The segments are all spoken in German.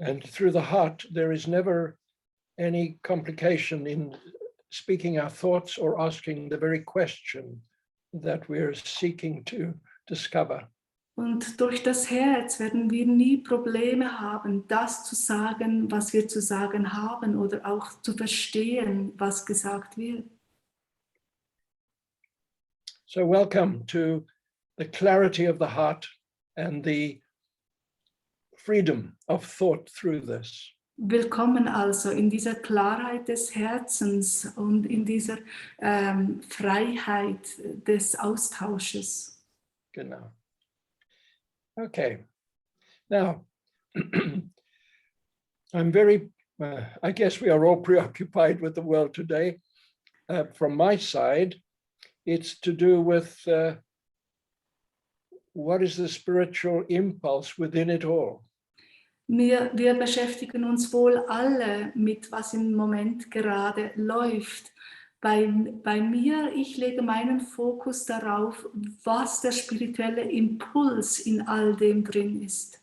And through the heart, there is never any complication in speaking our thoughts or asking the very question that we're seeking to discover. Und durch das Herz werden wir nie Probleme haben, das zu sagen, was wir zu sagen haben, oder auch zu verstehen, was gesagt wird. So welcome to the clarity of the heart and the freedom of thought through this. Willkommen also in dieser Klarheit des Herzens und in dieser Freiheit des Austausches. Genau. Okay. Now, I'm very, I guess we are all preoccupied with the world today. From my side, it's to do with what is the spiritual impulse within it all? Wir beschäftigen uns wohl alle mit, was im Moment gerade läuft. Bei mir, ich lege meinen Fokus darauf, was der spirituelle Impuls in all dem drin ist.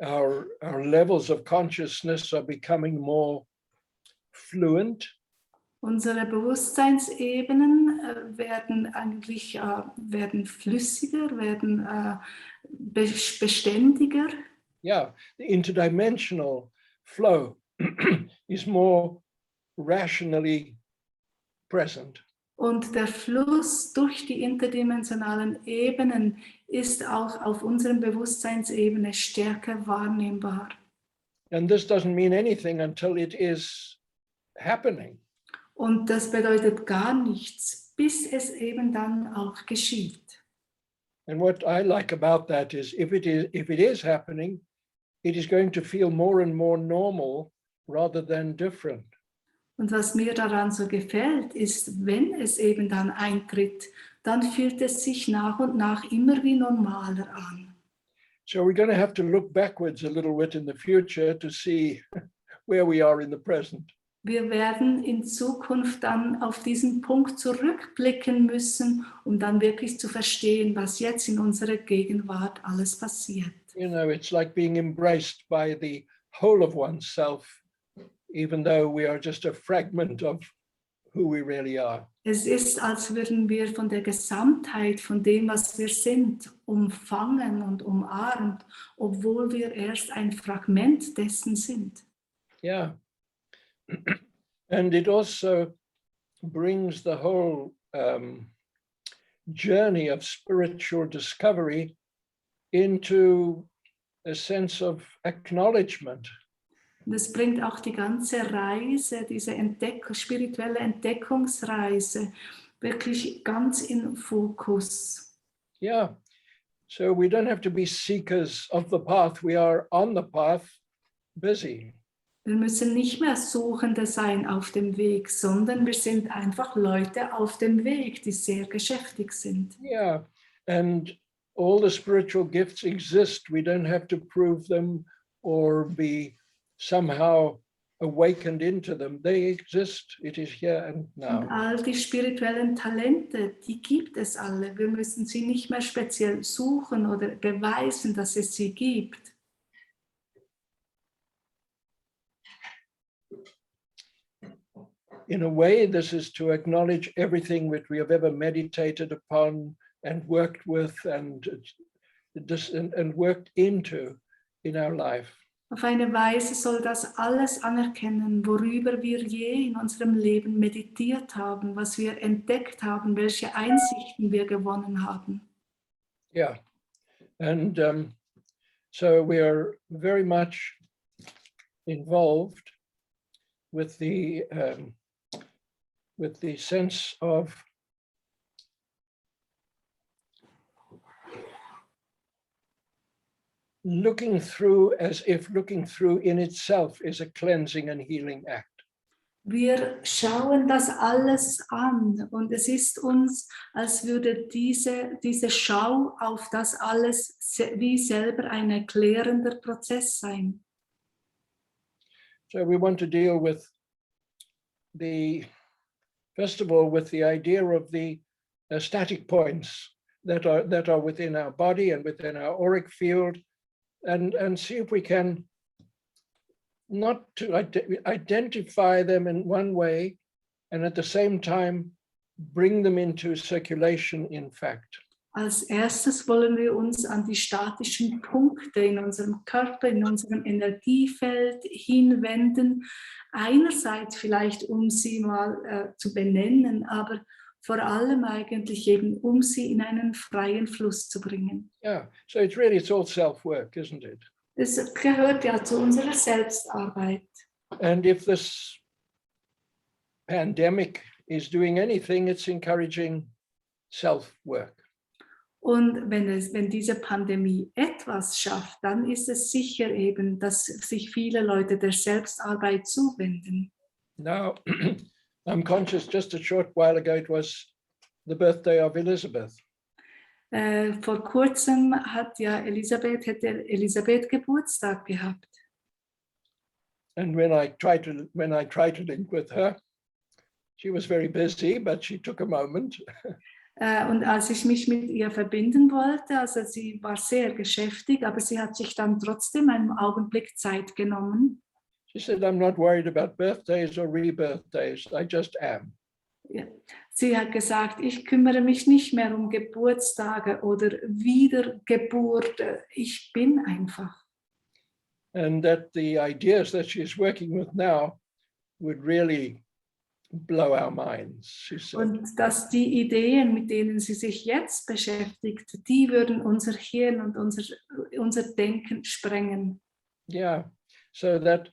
Our levels of consciousness are becoming more fluent. Unsere Bewusstseinsebenen werden flüssiger, werden beständiger. Yeah, the interdimensional flow is more rationally present. Und der Fluss durch die interdimensionalen Ebenen ist auch auf unserer Bewusstseinsebene stärker wahrnehmbar. And this doesn't mean anything until it is happening. Und das bedeutet gar nichts, bis es eben dann auch geschieht. And what I like about that is if it is happening, it is going to feel more and more normal rather than different. Und was mir daran so gefällt, ist, wenn es eben dann eintritt, dann fühlt es sich nach und nach immer wie normaler an. So we're going to have to look backwards a little bit in the future to see where we are in the present. Wir werden in Zukunft dann auf diesen Punkt zurückblicken müssen, um dann wirklich zu verstehen, was jetzt in unserer Gegenwart alles passiert. You know, it's like being embraced by the whole of oneself, even though we are just a fragment of who we really are. Es ist, als würden wir von der Gesamtheit, von dem, was wir sind, umfangen und umarmt, obwohl wir erst ein Fragment dessen sind. Yeah. And it also brings the whole journey of spiritual discovery into a sense of acknowledgement. Das bringt auch die ganze Reise, diese spirituelle Entdeckungsreise, wirklich ganz in Fokus. Yeah. So we don't have to be seekers of the path. We are on the path, busy. Wir müssen nicht mehr Suchende sein auf dem Weg, sondern wir sind einfach Leute auf dem Weg, die sehr geschäftig sind. Yeah, and all the spiritual gifts exist. We don't have to prove them or be somehow awakened into them. They exist. It is here and now. Und all die spirituellen Talente, die gibt es alle. Wir müssen sie nicht mehr speziell suchen oder beweisen, dass es sie gibt. In a way, this is to acknowledge everything that we have ever meditated upon and worked with and worked into in our life. Auf eine Weise soll das alles anerkennen, worüber wir je in unserem Leben meditiert haben, was wir entdeckt haben, welche Einsichten wir gewonnen haben. Yeah, and so we are very much involved with the sense of looking through, as if looking through in itself is a cleansing and healing act. Wir schauen das alles an und es ist uns, als würde diese Schau auf das alles wie selber ein erklärender Prozess sein. So we want to deal with first of all, with the idea of the static points that are within our body and within our auric field, and see if we can not to identify them in one way and at the same time bring them into circulation in fact. Als erstes wollen wir uns an die statischen Punkte in unserem Körper, in unserem Energiefeld hinwenden. Einerseits vielleicht, um sie mal zu benennen, aber vor allem eigentlich eben, um sie in einen freien Fluss zu bringen. Yeah, so it's all self-work, isn't it? Das gehört ja zu unserer Selbstarbeit. And if this pandemic is doing anything, it's encouraging self-work. Und wenn diese Pandemie etwas schafft, dann ist es sicher eben, dass sich viele Leute der Selbstarbeit zuwenden. Now, I'm conscious just a short while ago it was the birthday of Elizabeth. Vor kurzem hätte Elisabeth Geburtstag gehabt. And when I tried to link with her, she was very busy, but she took a moment. Und als ich mich mit ihr verbinden wollte, also sie war sehr geschäftig, aber sie hat sich dann trotzdem einen Augenblick Zeit genommen. She said, I'm not worried about birthdays or rebirthdays, I just am. Ja. Sie hat gesagt, ich kümmere mich nicht mehr um Geburtstage oder Wiedergeburt, ich bin einfach. And that the ideas that she's working with now would really blow our minds, she said. Und dass die Ideen, mit denen sie sich jetzt beschäftigt, die würden unser Hirn und unser Denken sprengen. Yeah, so that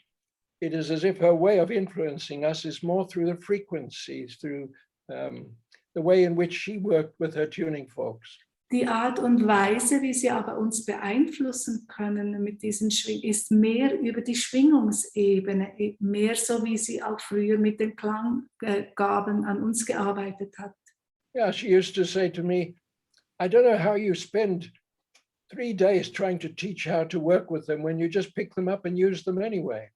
it is as if her way of influencing us is more through the frequencies, through the way in which she worked with her tuning forks. Die Art und Weise, wie sie aber uns beeinflussen können mit diesen Schwingungen, ist mehr über die Schwingungsebene, mehr so wie sie auch früher mit den Klanggaben an uns gearbeitet hat. Yeah, she used to say to me, I don't know how you spend 3 days trying to teach how to work with them when you just pick them up and use them anyway.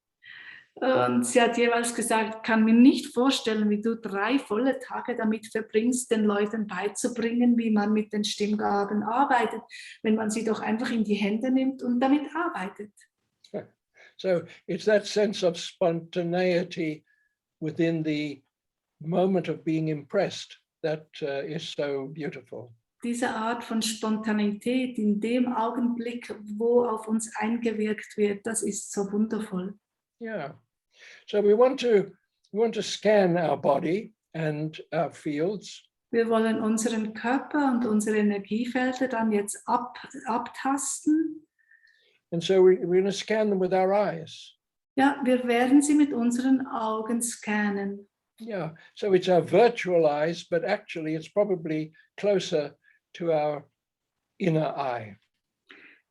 Und sie hat jeweils gesagt, kann mir nicht vorstellen, wie du 3 volle Tage damit verbringst, den Leuten beizubringen, wie man mit den Stimmgaben arbeitet, wenn man sie doch einfach in die Hände nimmt und damit arbeitet. So it's that sense of spontaneity within the moment of being impressed that is so beautiful. Diese Art von Spontanität in dem Augenblick, wo auf uns eingewirkt wird, das ist so wundervoll. Yeah. So we want to scan our body and our fields. Wir wollen unseren Körper und unsere Energiefelder dann jetzt abtasten. And so we're going to scan them with our eyes. Ja, wir werden sie mit unseren Augen scannen. Yeah, so it's our virtual eyes, but actually it's probably closer to our inner eye.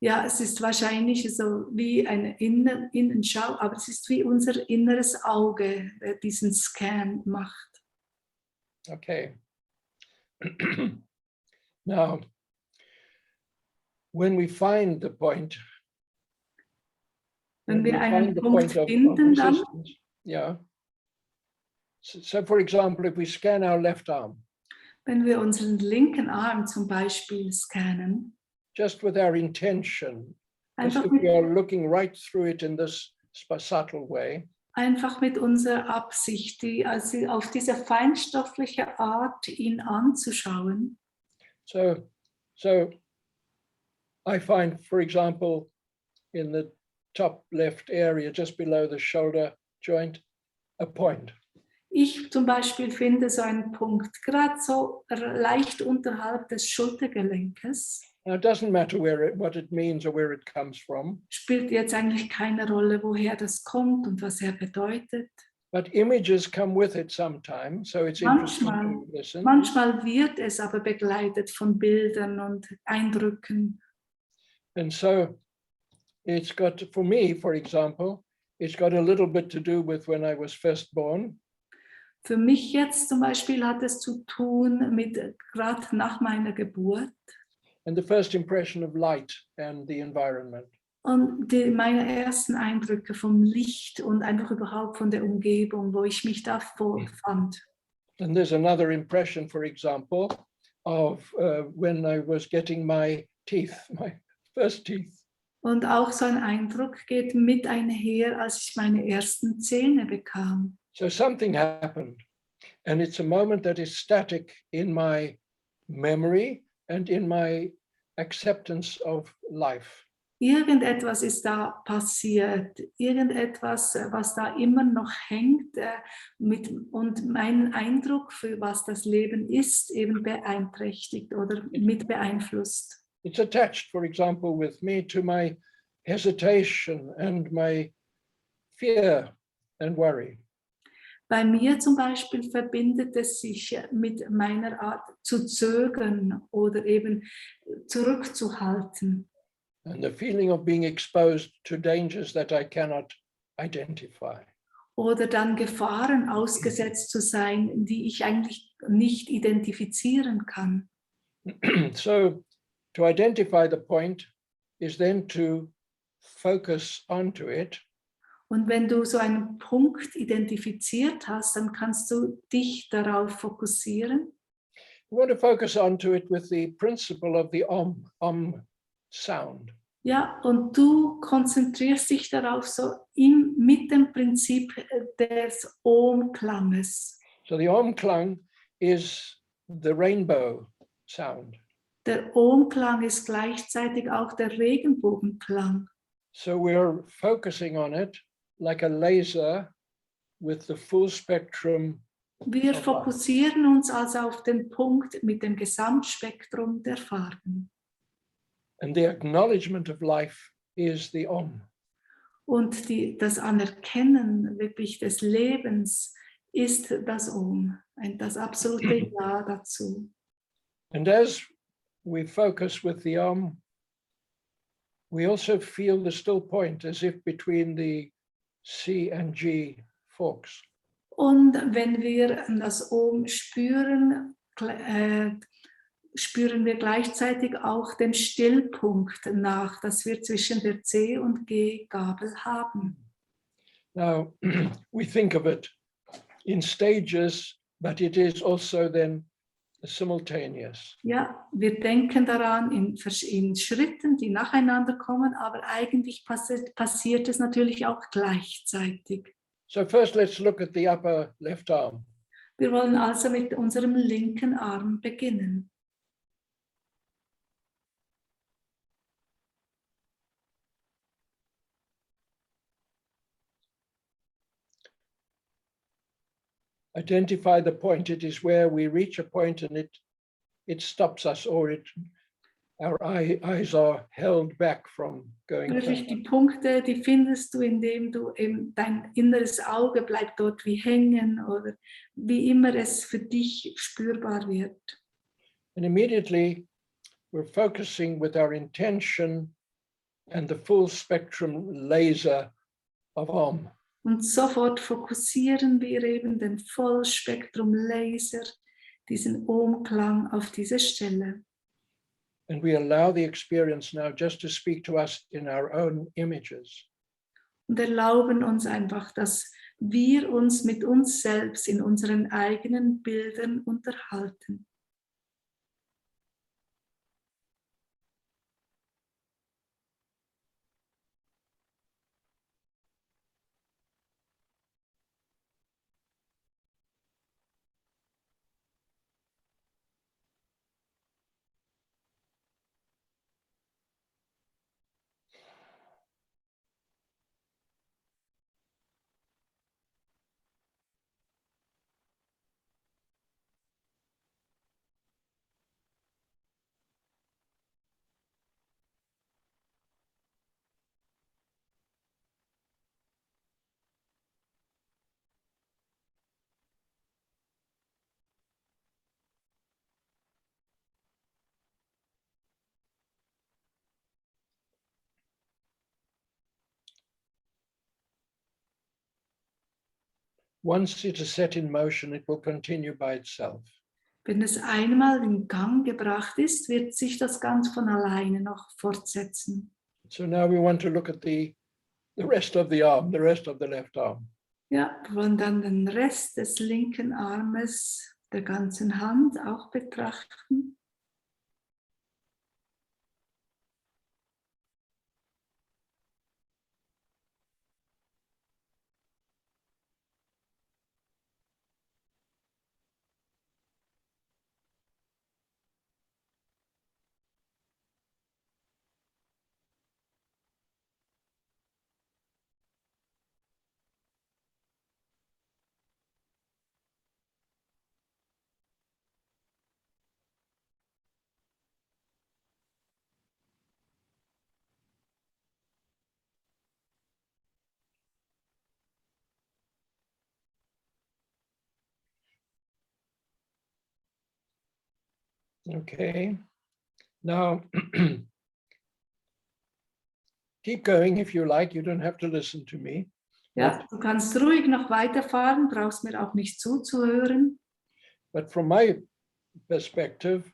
Ja, es ist wahrscheinlich so wie eine Innenschau, aber es ist wie unser inneres Auge, der diesen Scan macht. Okay. Now, when we find the point, Wenn wir einen the Punkt of finden, dann, resistance, yeah. So for example, if we scan our left arm, wenn wir unseren linken Arm zum Beispiel scannen, just with our intention, as einfach if we are looking right through it in this subtle way. Einfach mit unserer Absicht, also auf diese feinstoffliche Art, ihn anzuschauen. So I find, for example, in the top left area, just below the shoulder joint, a point. Ich zum Beispiel finde so einen Punkt, gerade so leicht unterhalb des Schultergelenkes. Now, it doesn't matter what it means or where it comes from. Spielt jetzt eigentlich keine Rolle, woher das kommt und was er bedeutet. But images come with it sometimes, so it's interesting to listen. Manchmal wird es aber begleitet von Bildern und Eindrücken. And so it's got, for me, for example, it's got a little bit to do with when I was first born. Für mich jetzt zum Beispiel hat es zu tun mit gerade nach meiner Geburt. And the first impression of light and the environment. Und meine ersten Eindrücke vom Licht und einfach überhaupt von der Umgebung, wo ich mich da vorfand. And there's another impression, for example, of when I was getting my teeth, my first teeth. Und auch so ein Eindruck geht mit einher, als ich meine ersten Zähne bekam. So something happened, and it's a moment that is static in my memory and in my acceptance of life. Irgendetwas ist da passiert, irgendetwas, was da immer noch hängt und meinen Eindruck, für was das Leben ist, eben beeinträchtigt oder mit beeinflusst. It's attached, for example, with me to my hesitation and my fear and worry. Bei mir zum Beispiel verbindet es sich mit meiner Art zu zögern oder eben zurückzuhalten. And the feeling of being exposed to dangers that I cannot identify. Oder dann Gefahren ausgesetzt zu sein, die ich eigentlich nicht identifizieren kann. So to identify the point is then to focus onto it. Und wenn du so einen Punkt identifiziert hast, dann kannst du dich darauf fokussieren. You want to focus onto it with the principle of the sound. Ja, und du konzentrierst dich darauf so mit dem Prinzip des Om-Klanges. So the Klang is the rainbow sound. Der Om-Klang ist gleichzeitig auch der Regenbogenklang. So we're focusing on it like a laser with the full spectrum. Wir fokussieren uns also auf den Punkt mit dem Gesamtspektrum der Farben. And the acknowledgement of life is the Om. Und das Anerkennen wirklich des Lebens ist das Om, das absolute Ja dazu. And as we focus with the Om, we also feel the still point as if between the C and G forks. Und wenn wir das Om spüren, spüren wir gleichzeitig auch den Stillpunkt nach, dass wir zwischen der C und G Gabel haben. Now, we think of it in stages, but it is also then simultaneous. Ja, wir denken daran in Schritten, die nacheinander kommen, aber eigentlich passiert es natürlich auch gleichzeitig. So first let's look at the upper left arm. Wir wollen also mit unserem linken Arm beginnen. Identify the point. It is where we reach a point and it stops us, or our eyes are held back from going Wirklich further. die Punkte, die findest du, indem du eben dein inneres Auge bleibt dort wie hängen oder wie immer es für dich spürbar wird. And immediately we're focusing with our intention and the full spectrum laser of Om. Und sofort fokussieren wir eben den Vollspektrum-Laser, diesen Om-Klang auf diese Stelle. And we allow the experience now just to speak to us in our own images. Und erlauben uns einfach, dass wir uns mit uns selbst in unseren eigenen Bildern unterhalten. Once it is set in motion, it will continue by itself. Wenn es einmal in Gang gebracht ist, wird sich das ganz von alleine noch fortsetzen. So now we want to look at the rest of the arm, the rest of the left arm. Ja, wir wollen dann den Rest des linken Armes, der ganzen Hand auch betrachten. Okay. Now, keep going if you like. You don't have to listen to me. Ja, du kannst ruhig noch weiterfahren, brauchst mir auch nicht zuzuhören. But from my perspective,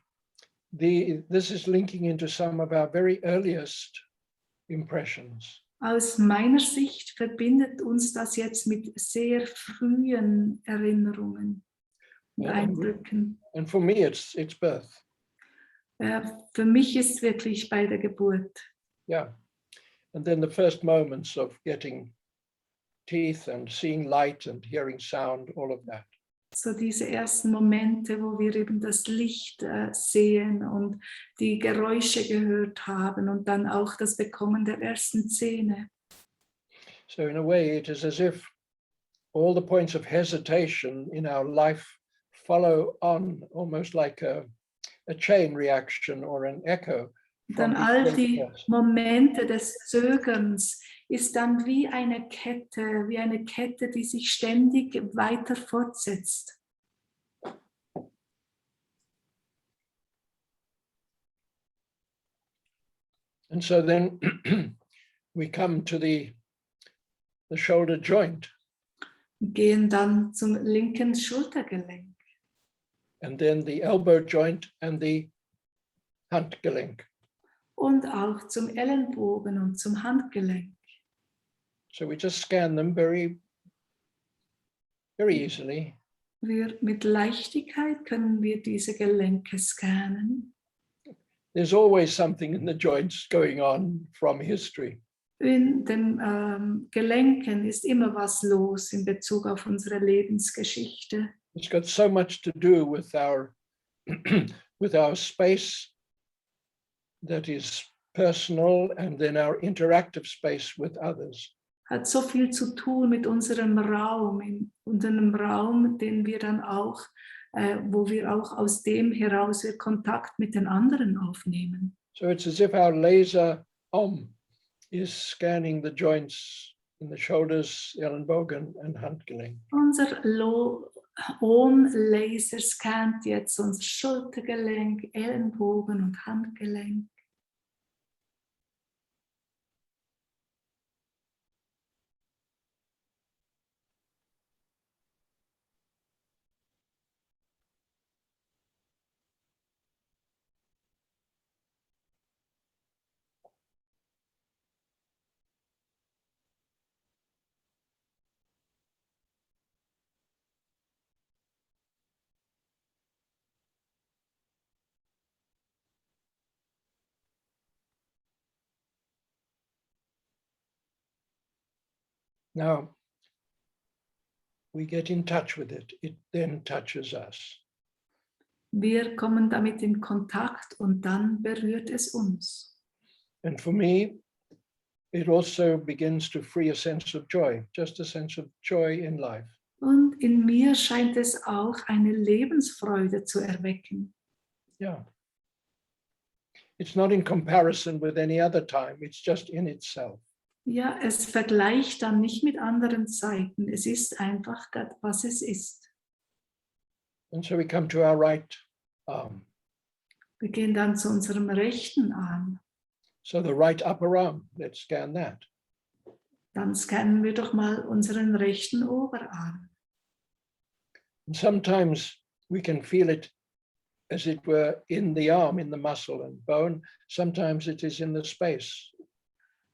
this is linking into some of our very earliest impressions. Aus meiner Sicht verbindet uns das jetzt mit sehr frühen Erinnerungen und Eindrücken. And for me, it's birth. Für mich ist wirklich bei der Geburt. Yeah. And then the first moments of getting teeth and seeing light and hearing sound, all of that. So diese ersten Momente, wo wir eben das Licht sehen und die Geräusche gehört haben und dann auch das Bekommen der ersten Zähne. So in a way, it is as if all the points of hesitation in our life follow on almost like a chain reaction or an echo. Dann all die Momente des Zögerns ist dann wie eine Kette, die sich ständig weiter fortsetzt. And so then we come to the shoulder joint. Wir gehen dann zum linken Schultergelenk. And then the elbow joint and the Handgelenk. Und auch zum Ellenbogen und zum Handgelenk. So we just scan them very, very easily. Mit Leichtigkeit können wir diese Gelenke scannen. There's always something in the joints going on from history. In den Gelenken ist immer was los in Bezug auf unsere Lebensgeschichte. It's got so much to do with our with our space that is personal and then our interactive space with others. Hat so viel zu tun mit unserem Raum, den wir dann auch, wo wir auch aus dem heraus wir Kontakt mit den anderen aufnehmen. So it's as if our laser is scanning the joints in the shoulders, Ellenbogen and Handgelenk. Unser Ohm-Laser scannt jetzt unser Schultergelenk, Ellenbogen und Handgelenk. Now, we get in touch with it. It then touches us. Wir kommen damit in Kontakt und dann berührt es uns. And for me, it also begins to free a sense of joy, just a sense of joy in life. Und in mir scheint es auch eine Lebensfreude zu erwecken. Yeah. It's not in comparison with any other time, it's just in itself. Ja, es vergleicht dann nicht mit anderen Zeiten. Es ist einfach, was es ist. And so we come to our right arm. Wir gehen dann zu unserem rechten Arm. So the right upper arm, let's scan that. Dann scannen wir doch mal unseren rechten Oberarm. And sometimes we can feel it as it were in the arm, in the muscle and bone. Sometimes it is in the space.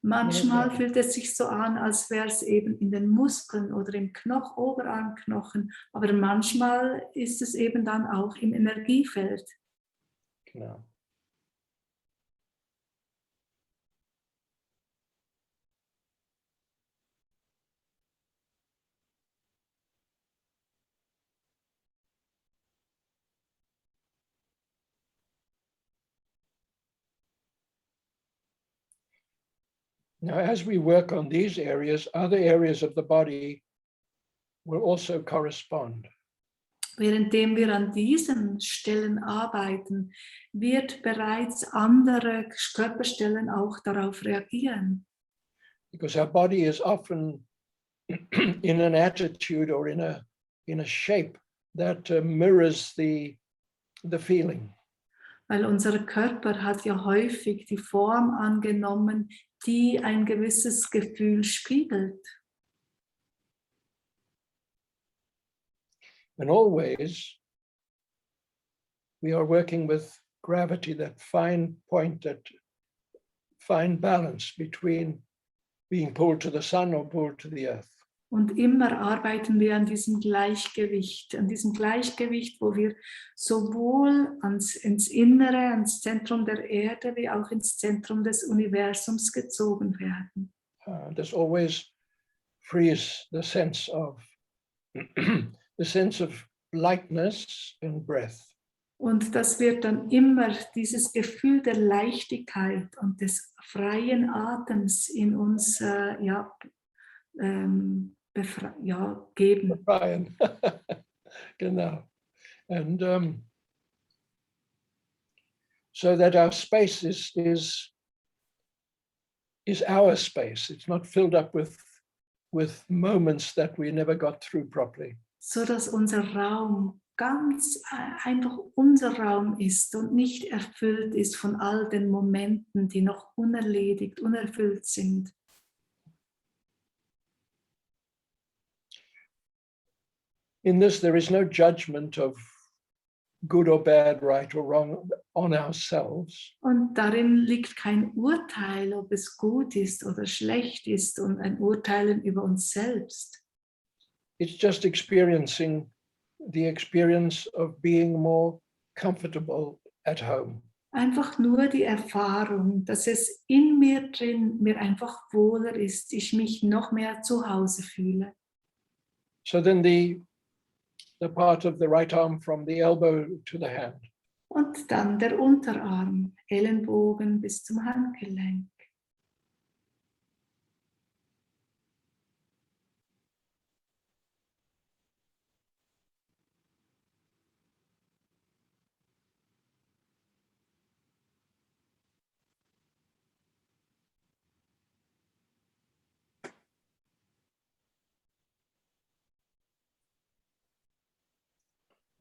Manchmal fühlt es sich so an, als wäre es eben in den Muskeln oder im Oberarmknochen, aber manchmal ist es eben dann auch im Energiefeld. Genau. Now, as we work on these areas, other areas of the body will also correspond. Währenddem wir an diesen Stellen arbeiten, wird bereits andere Körperstellen auch darauf reagieren. Because our body is often in an attitude or in a shape that mirrors the feeling. Weil unser Körper hat ja häufig die Form angenommen, die ein gewisses Gefühl spiegelt. And always we are working with gravity, that fine point, that fine balance between being pulled to the sun or pulled to the earth. Und immer arbeiten wir an diesem Gleichgewicht, wo wir sowohl ins Innere, ans Zentrum der Erde, wie auch ins Zentrum des Universums gezogen werden. This always frees the sense of lightness and breath. Und das wird dann immer dieses Gefühl der Leichtigkeit und des freien Atems in uns geben. Befreien. Genau. And so that our space is our space. It's not filled up with moments that we never got through properly. So dass unser Raum ganz einfach unser Raum ist und nicht erfüllt ist von all den Momenten, die noch unerledigt, unerfüllt sind. In this, there is no judgment of good or bad, right or wrong on ourselves. Und darin liegt kein Urteil, ob es gut ist oder schlecht ist, und ein Urteilen über uns selbst. It's just experiencing the experience of being more comfortable at home. Einfach nur die Erfahrung, dass es in mir drin mir einfach wohler ist, ich mich noch mehr zu Hause fühle. So then the part of the right arm from the elbow to the hand. Und dann der Unterarm, Ellenbogen bis zum Handgelenk.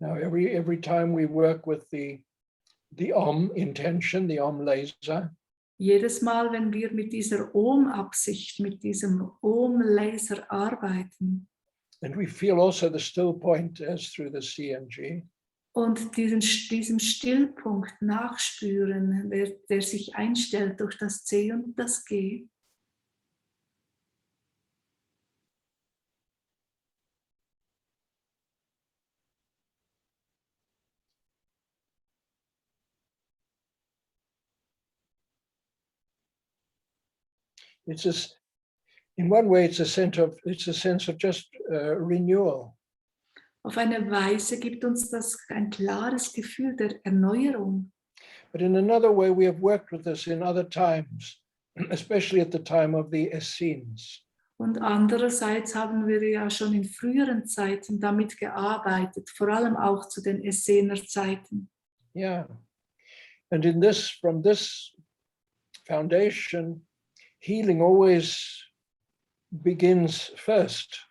Now, every time we work with the Om intention, the Om laser, Jedes Mal, wenn wir mit dieser Om-Absicht, mit diesem Om-Laser arbeiten and we feel also the still point as through the CMG, und diesem Stillpunkt nachspüren, der sich einstellt durch das C und das G, it's just, in one way, it's a sense of just renewal. auf eine Weise gibt uns das ein klares Gefühl der Erneuerung. But in another way, we have worked with this in other times, especially at the time of the Essenes. Und andererseits haben wir ja schon in früheren Zeiten damit gearbeitet, vor allem auch zu den Essener Zeiten. Yeah. And from this foundation, healing always begins first,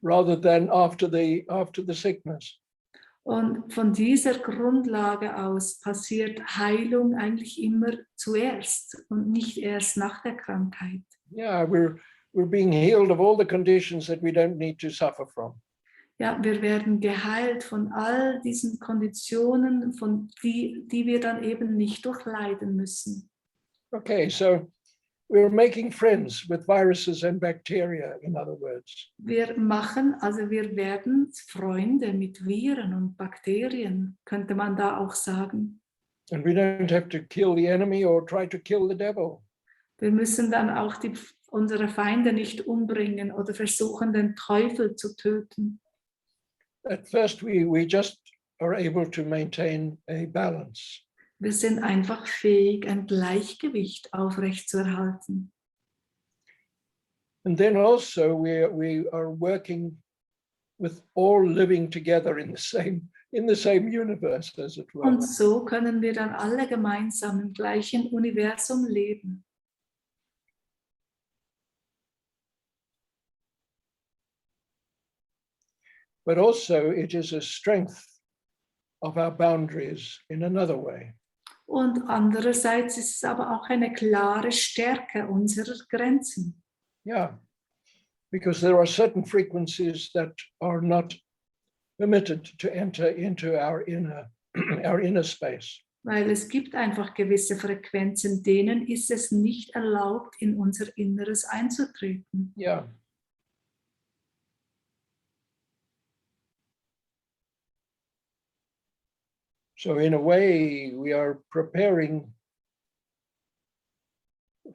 rather than after the sickness. Und von dieser Grundlage aus passiert Heilung eigentlich immer zuerst und nicht erst nach der Krankheit. Yeah, we're being healed of all the conditions that we don't need to suffer from. Ja, wir werden geheilt von all diesen Konditionen, die wir dann eben nicht durchleiden müssen. Okay, so we're making friends with viruses and bacteria, in other words. Wir werden Freunde mit Viren und Bakterien, könnte man da auch sagen. And we don't have to kill the enemy or try to kill the devil. Wir müssen dann auch unsere Feinde nicht umbringen oder versuchen, den Teufel zu töten. At first, we just are able to maintain a balance. Wir sind einfach fähig, ein Gleichgewicht aufrechtzuerhalten. And then also we are working with all living together in the same universe, as it were. Und so können wir dann alle gemeinsam im gleichen Universum leben. But also it is a strength of our boundaries in another way. Und andererseits ist es aber auch eine klare Stärke unserer Grenzen. Yeah, because there are certain frequencies that are not permitted to enter into our inner space. Weil es gibt einfach gewisse Frequenzen, denen ist es nicht erlaubt, in unser Inneres einzutreten. Yeah. So in a way, we are preparing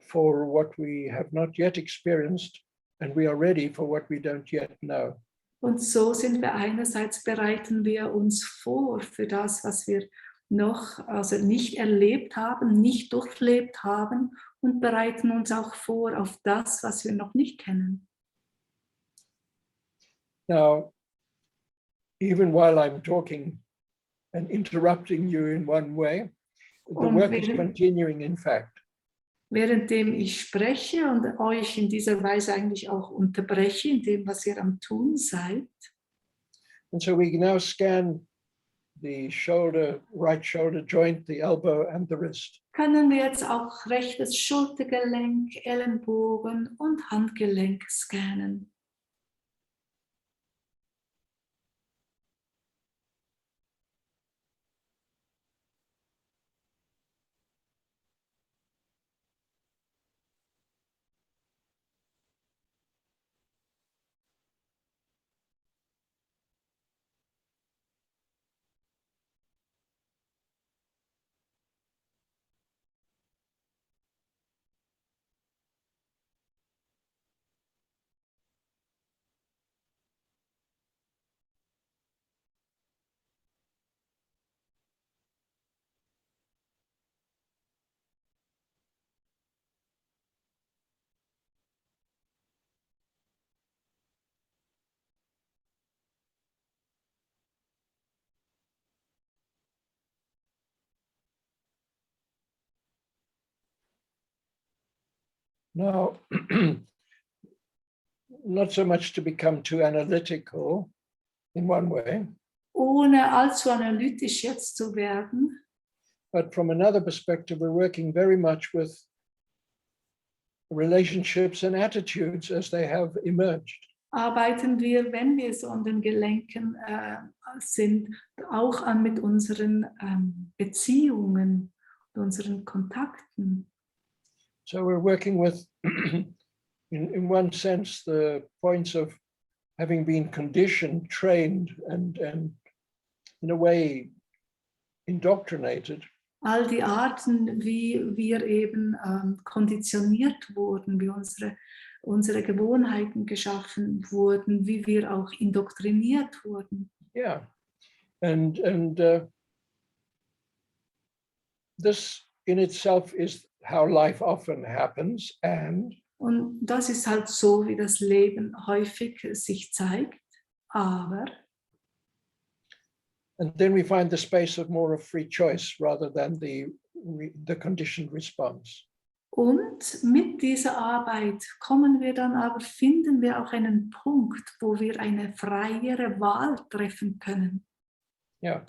for what we have not yet experienced, and we are ready for what we don't yet know. Und so sind wir einerseits, bereiten wir uns vor für das, was wir noch nicht erlebt haben, nicht durchlebt haben, und bereiten uns auch vor auf das, was wir noch nicht kennen. Now, even while I'm talking and interrupting you in one way, the work is continuing, in fact. Währenddem ich spreche und euch in dieser Weise eigentlich auch unterbreche, in dem, was ihr am Tun seid. And so we now scan the shoulder, right shoulder joint, the elbow and the wrist. Können wir jetzt auch rechtes Schultergelenk, Ellenbogen und Handgelenk scannen. Now, not so much to become too analytical in one way, Ohne allzu analytisch jetzt zu werden, but from another perspective, we're working very much with relationships and attitudes as they have emerged. arbeiten wir, wenn wir so an den Gelenken sind, auch mit unseren Beziehungen, unseren Kontakten. So we're working with, in one sense, the points of having been conditioned, trained, and in a way indoctrinated. All die Arten, wie wir eben konditioniert wurden, wie unsere Gewohnheiten geschaffen wurden, wie wir auch indoktriniert wurden. Yeah, and this in itself is how life often happens, Und das ist halt so, wie das Leben häufig sich zeigt, aber and then we find the space of more of free choice rather than the conditioned response. und mit dieser Arbeit finden wir auch einen Punkt, wo wir eine freiere Wahl treffen können. Yeah.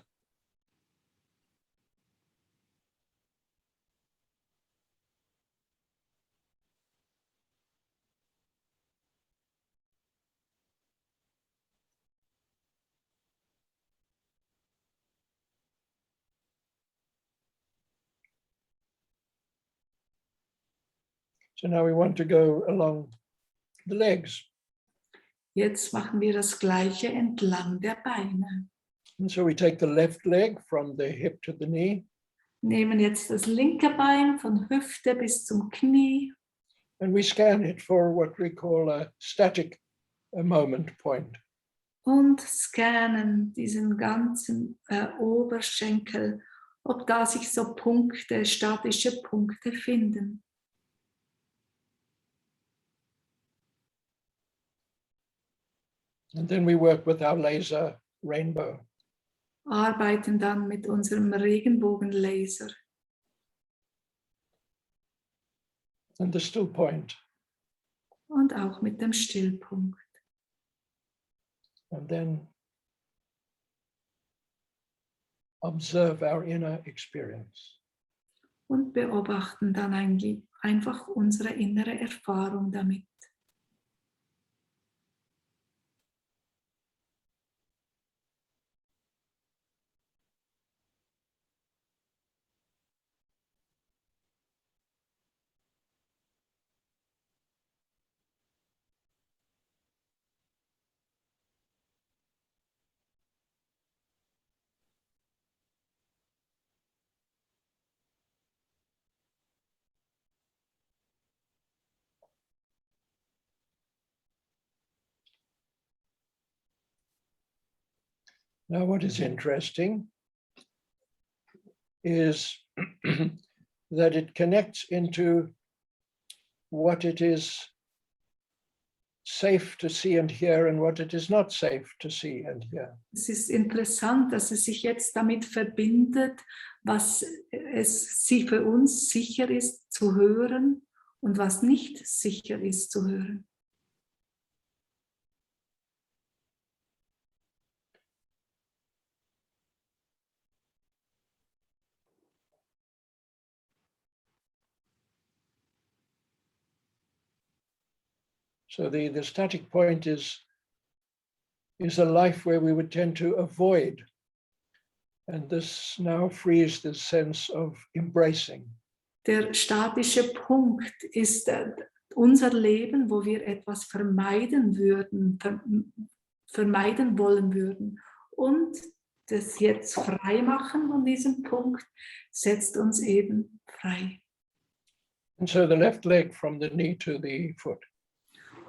So now we want to go along the legs. Jetzt machen wir das Gleiche entlang der Beine. And so we take the left leg from the hip to the knee. Nehmen jetzt das linke Bein von Hüfte bis zum Knie. And we scan it for what we call a static moment point. Und scannen diesen ganzen Oberschenkel, ob da sich so Punkte, statische Punkte finden. And then we work with our laser rainbow. Arbeiten dann mit unserem Regenbogenlaser. And the still point. Und auch mit dem Stillpunkt. And then observe our inner experience. und beobachten dann einfach unsere innere Erfahrung damit. Now, what is interesting is that it connects into what it is safe to see and hear and what it is not safe to see and hear. Es ist interessant, dass es sich jetzt damit verbindet, was sie für uns sicher ist zu hören und was nicht sicher ist zu hören. So the static point is a life where we would tend to avoid. And this now frees this sense of embracing. Der statische Punkt ist unser Leben, wo wir etwas vermeiden würden, vermeiden wollen würden. Und das jetzt frei machen von diesem Punkt setzt uns eben frei. And so the left leg from the knee to the foot.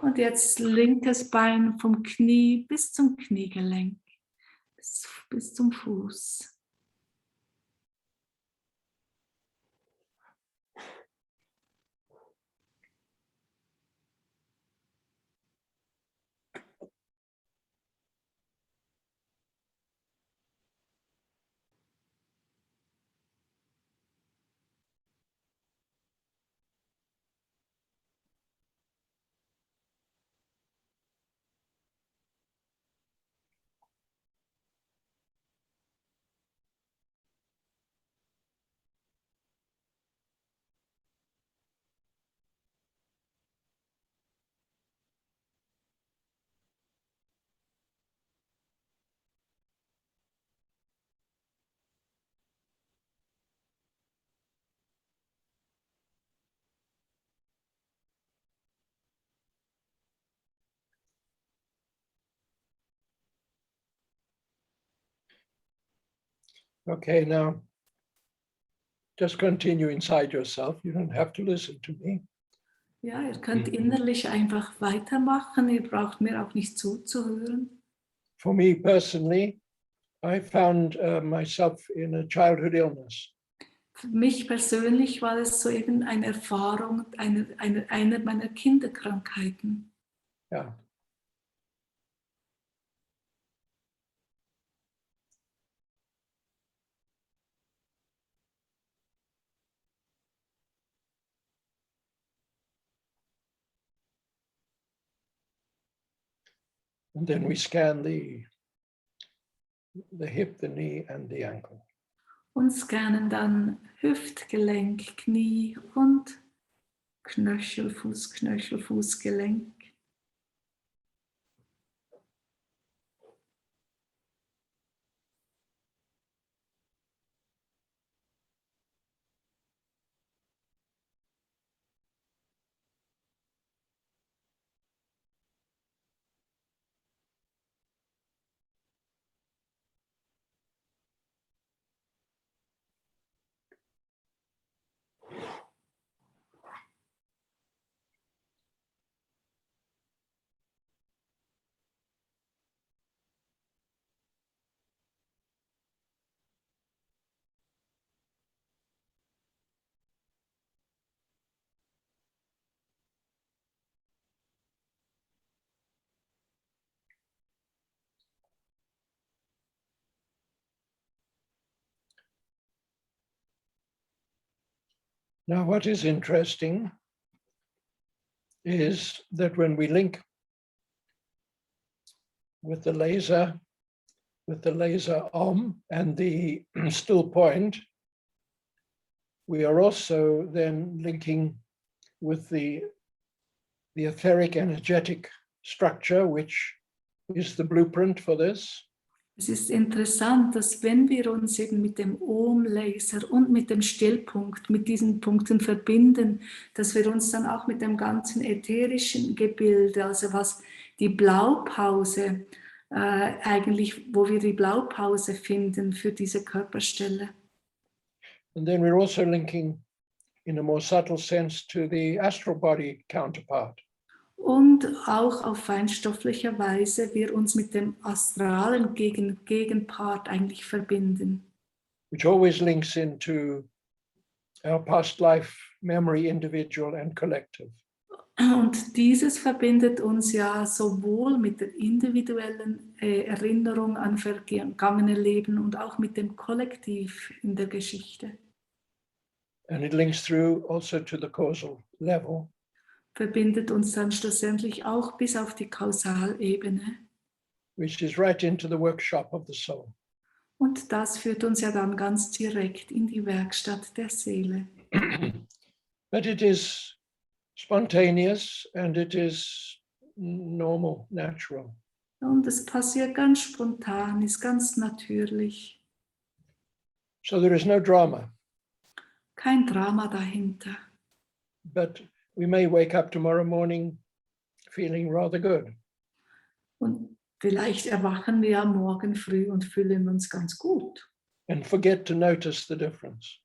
Und jetzt linkes Bein vom Knie bis zum Kniegelenk, bis zum Fuß. Okay, now just continue inside yourself. You don't have to listen to me. Ja, ihr könnt innerlich einfach weitermachen, ihr braucht mir auch nicht zuzuhören. For me personally, I found myself in a childhood illness. Für mich persönlich war es so eben eine Erfahrung, eine meiner Kinderkrankheiten. Yeah. And then we scan the hip, the knee, and the ankle. Und scannen dann Hüftgelenk, Knie und Knöchelfußgelenk. Now, what is interesting is that when we link with the laser arm and the still point, we are also then linking with the etheric energetic structure, which is the blueprint for this. Es ist interessant, dass wenn wir uns eben mit dem Ohm-Laser und mit dem Stillpunkt, mit diesen Punkten verbinden, dass wir uns dann auch mit dem ganzen ätherischen Gebilde, also was die Blaupause eigentlich, wo wir die Blaupause finden für diese Körperstelle. And then we're also linking in a more subtle sense to the astral body counterpart. Und auch auf feinstofflicher Weise wir uns mit dem astralen Gegenpart eigentlich verbinden. Which always links into our past life memory, individual and collective. Und dieses verbindet uns ja sowohl mit der individuellen Erinnerung an vergangene Leben und auch mit dem Kollektiv in der Geschichte. And it links through also to the causal level. Verbindet uns dann schlussendlich auch bis auf die Kausalebene. Which is right into the workshop of the soul. Und das führt uns ja dann ganz direkt in die Werkstatt der Seele. But it is spontaneous and it is normal, natural. Und es passiert ganz spontan, ist ganz natürlich. So there is no drama. Kein Drama dahinter. But we may wake up tomorrow morning feeling rather good. Und vielleicht erwachen wir am Morgen früh und fühlen uns ganz gut. And forget to notice the difference.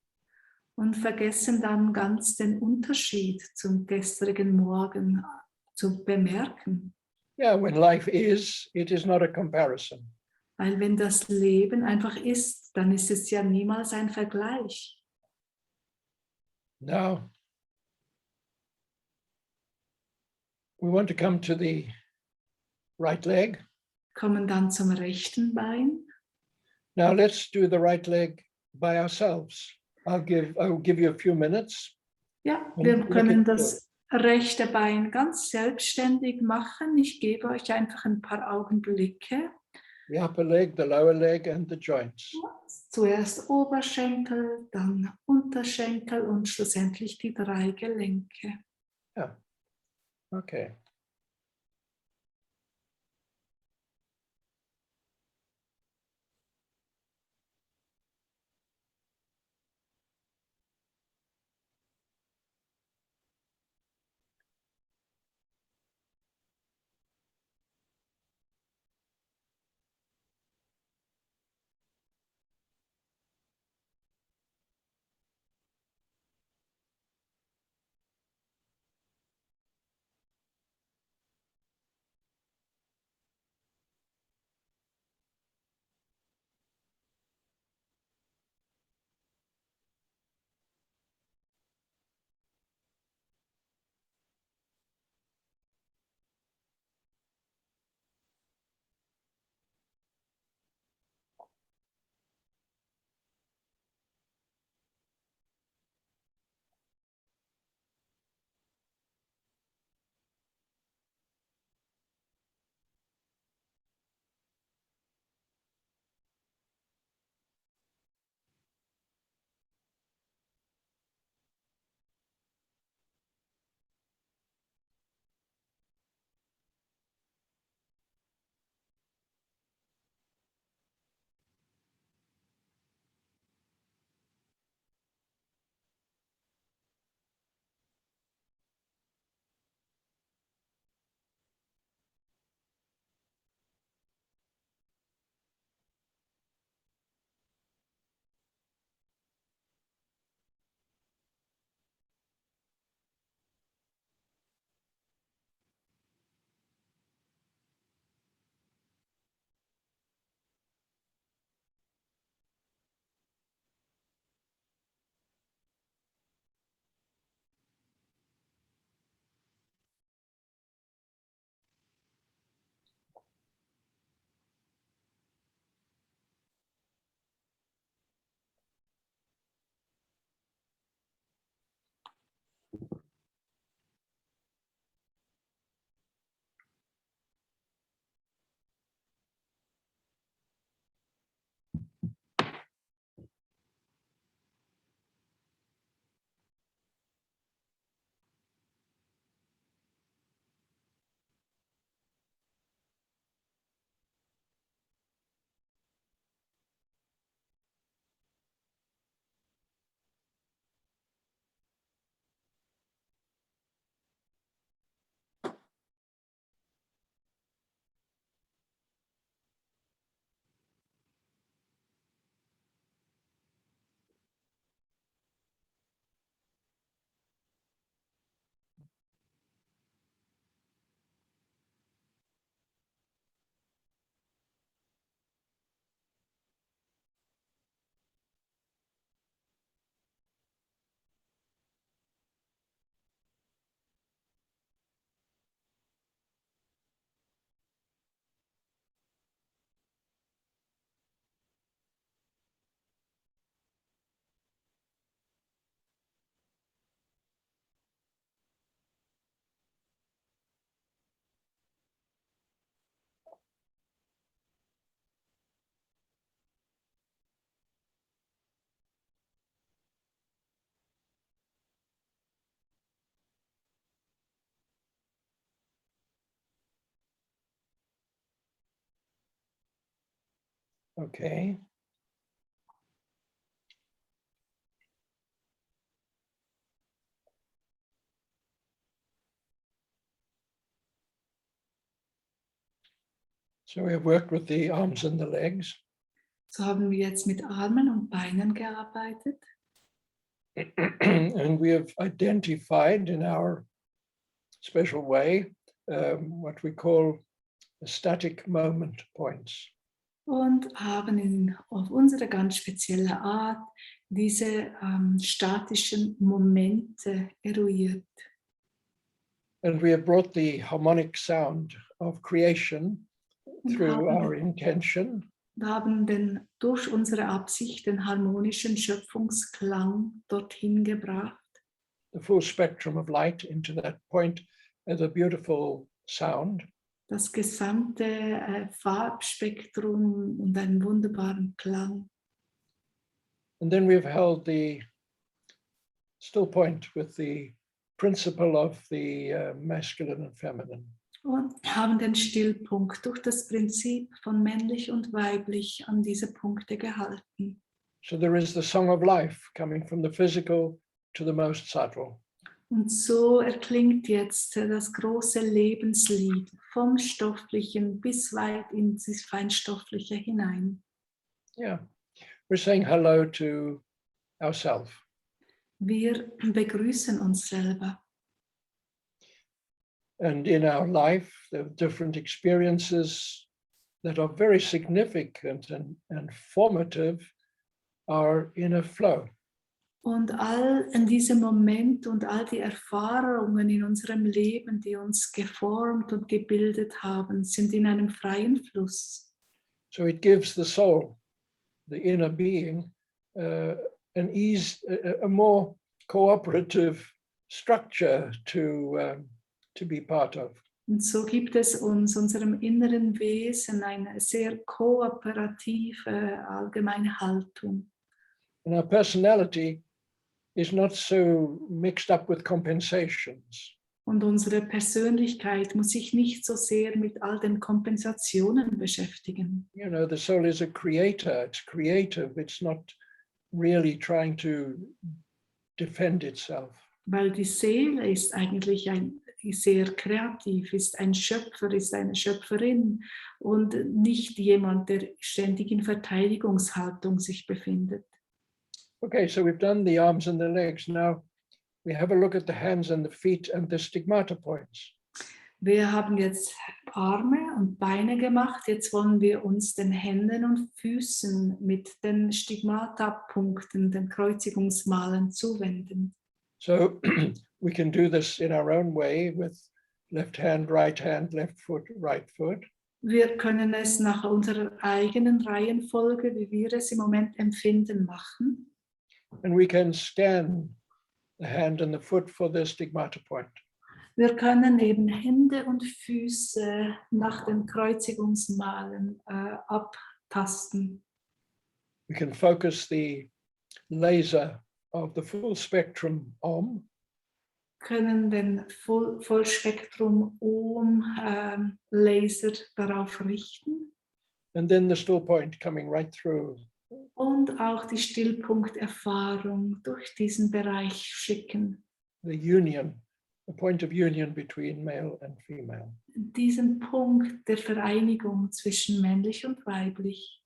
Und vergessen dann ganz den Unterschied zum gestrigen Morgen zu bemerken. Yeah, when life is, it is not a comparison. Weil wenn das Leben einfach ist, dann ist es ja niemals ein Vergleich. Now, we want to come to the right leg. Kommen dann zum rechten Bein. Now let's do the right leg by ourselves. I'll give you a few minutes. Ja, wir können das rechte Bein ganz selbstständig machen. Ich gebe euch einfach ein paar Augenblicke. The upper leg, the lower leg and the joints. Zuerst Oberschenkel, dann Unterschenkel und schlussendlich die 3 Gelenke. Yeah. Okay. Okay. So we have worked with the arms and the legs. So haben wir jetzt mit Armen und Beinen gearbeitet. And we have identified in our special way what we call static moment points. Und haben auf unsere ganz spezielle Art diese statischen Momente eruiert. And we have brought the harmonic sound of creation through our intention. Wir haben durch unsere Absicht den harmonischen Schöpfungsklang dorthin gebracht. The full spectrum of light into that point as a beautiful sound. Das gesamte Farbspektrum und einen wunderbaren Klang. And then we've held the still point with the principle of the masculine and feminine. Und haben den Stillpunkt durch das Prinzip von männlich und weiblich an diese Punkte gehalten. So there is the song of life coming from the physical to the most subtle. Und so erklingt jetzt das große Lebenslied vom Stofflichen bis weit ins Feinstoffliche hinein. Yeah, we're saying hello to ourselves. Wir begrüßen uns selber. And in our life, there are different experiences that are very significant and formative are in a flow. Und all in diesem Moment und all die Erfahrungen in unserem Leben, die uns geformt und gebildet haben, sind in einem freien Fluss. So it gives the soul, the inner being, an ease, a more cooperative structure to be part of. Und so gibt es uns, unserem inneren Wesen, eine sehr kooperative allgemeine Haltung. And our personality is not so mixed up with compensations. Und unsere Persönlichkeit muss sich nicht so sehr mit all den Kompensationen beschäftigen. You know, the soul is a creator, it's creative, it's not really trying to defend itself. Weil die Seele ist eigentlich sehr kreativ, ist ein Schöpfer, ist eine Schöpferin und nicht jemand, der ständig in Verteidigungshaltung sich befindet. Okay, so we've done the arms and the legs. Now we have a look at the hands and the feet and the stigmata points. Wir haben jetzt Arme und Beine gemacht. Jetzt wollen wir uns den Händen und Füßen mit den Stigmata-Punkten, den Kreuzigungsmalen zuwenden. So we can do this in our own way with left hand, left foot, right foot. Wir können es nach unserer eigenen Reihenfolge, wie wir es im Moment empfinden, machen. And we can scan the hand and the foot for the stigmata point. Wir können eben Hände und Füße nach den Kreuzigungsmalen abtasten. We can focus the laser of the full spectrum Om. Können den Vollspektrum Laser darauf richten. And then the still point coming right through. Und auch die Stillpunkterfahrung durch diesen Bereich schicken. The union, the point of union between male and female. Diesen Punkt der Vereinigung zwischen männlich und weiblich.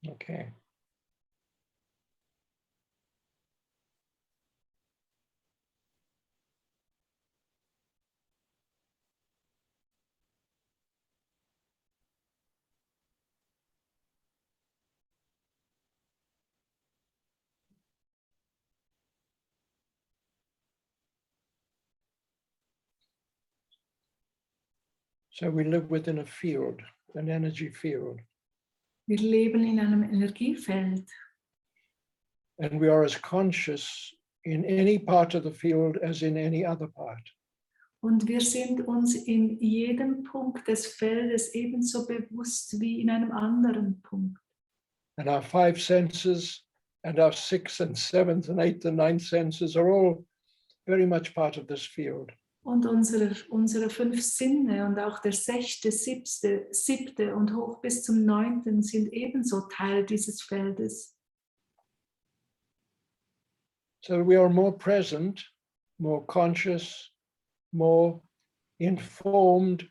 Okay. So we live within a field, an energy field, Wir leben in einem Energiefeld and we are as conscious in any part of the field as in any other part. und wir sind uns in jedem Punkt des Feldes ebenso bewusst wie in einem anderen Punkt. And our five senses and our sixth and seventh and eighth and ninth senses are all very much part of this field. Und unsere 5 Sinne und auch der 6., 7. und hoch bis zum 9. sind ebenso Teil dieses Feldes. So we are more present, more conscious, more informed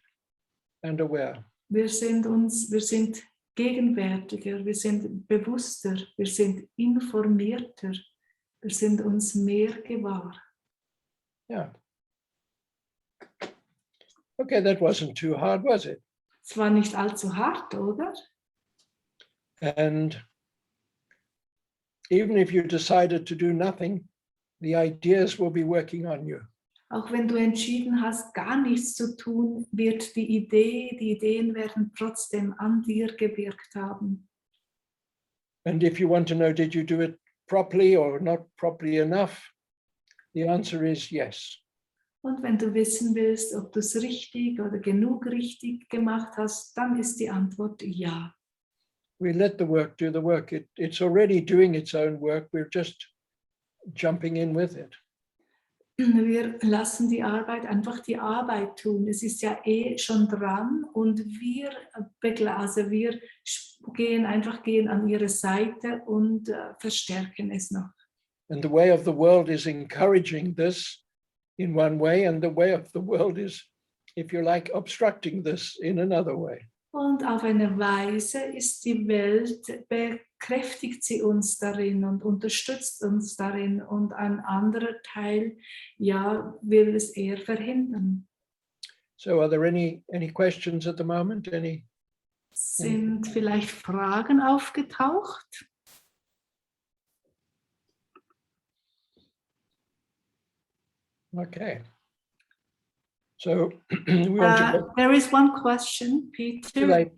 and aware. Wir sind gegenwärtiger, wir sind bewusster, wir sind informierter, wir sind uns mehr gewahr. Yeah. Okay, that wasn't too hard, was it? Es war nicht allzu hart, oder? And even if you decided to do nothing, the ideas will be working on you. Auch wenn du entschieden hast, gar nichts zu tun, wird die Ideen werden trotzdem an dir gewirkt haben. And if you want to know, did you do it properly or not properly enough? The answer is yes. Und wenn du wissen willst, ob du es richtig oder genug richtig gemacht hast, dann ist die Antwort ja. We let the work do the work. It's already doing its own work. We're just jumping in with it. Wir lassen die Arbeit einfach die Arbeit tun. Es ist ja schon dran und wir gehen an ihre Seite und verstärken es noch. And the way of the world is encouraging this in one way, and the way of the world is, if you like, obstructing this in another way. Und auf eine Weise ist die Welt, bekräftigt sie uns darin und unterstützt uns darin, und ein anderer Teil, ja, will es eher verhindern. So are there any questions at the moment? Sind vielleicht Fragen aufgetaucht? Okay. So we want to go. There is one question, Peter. Too late.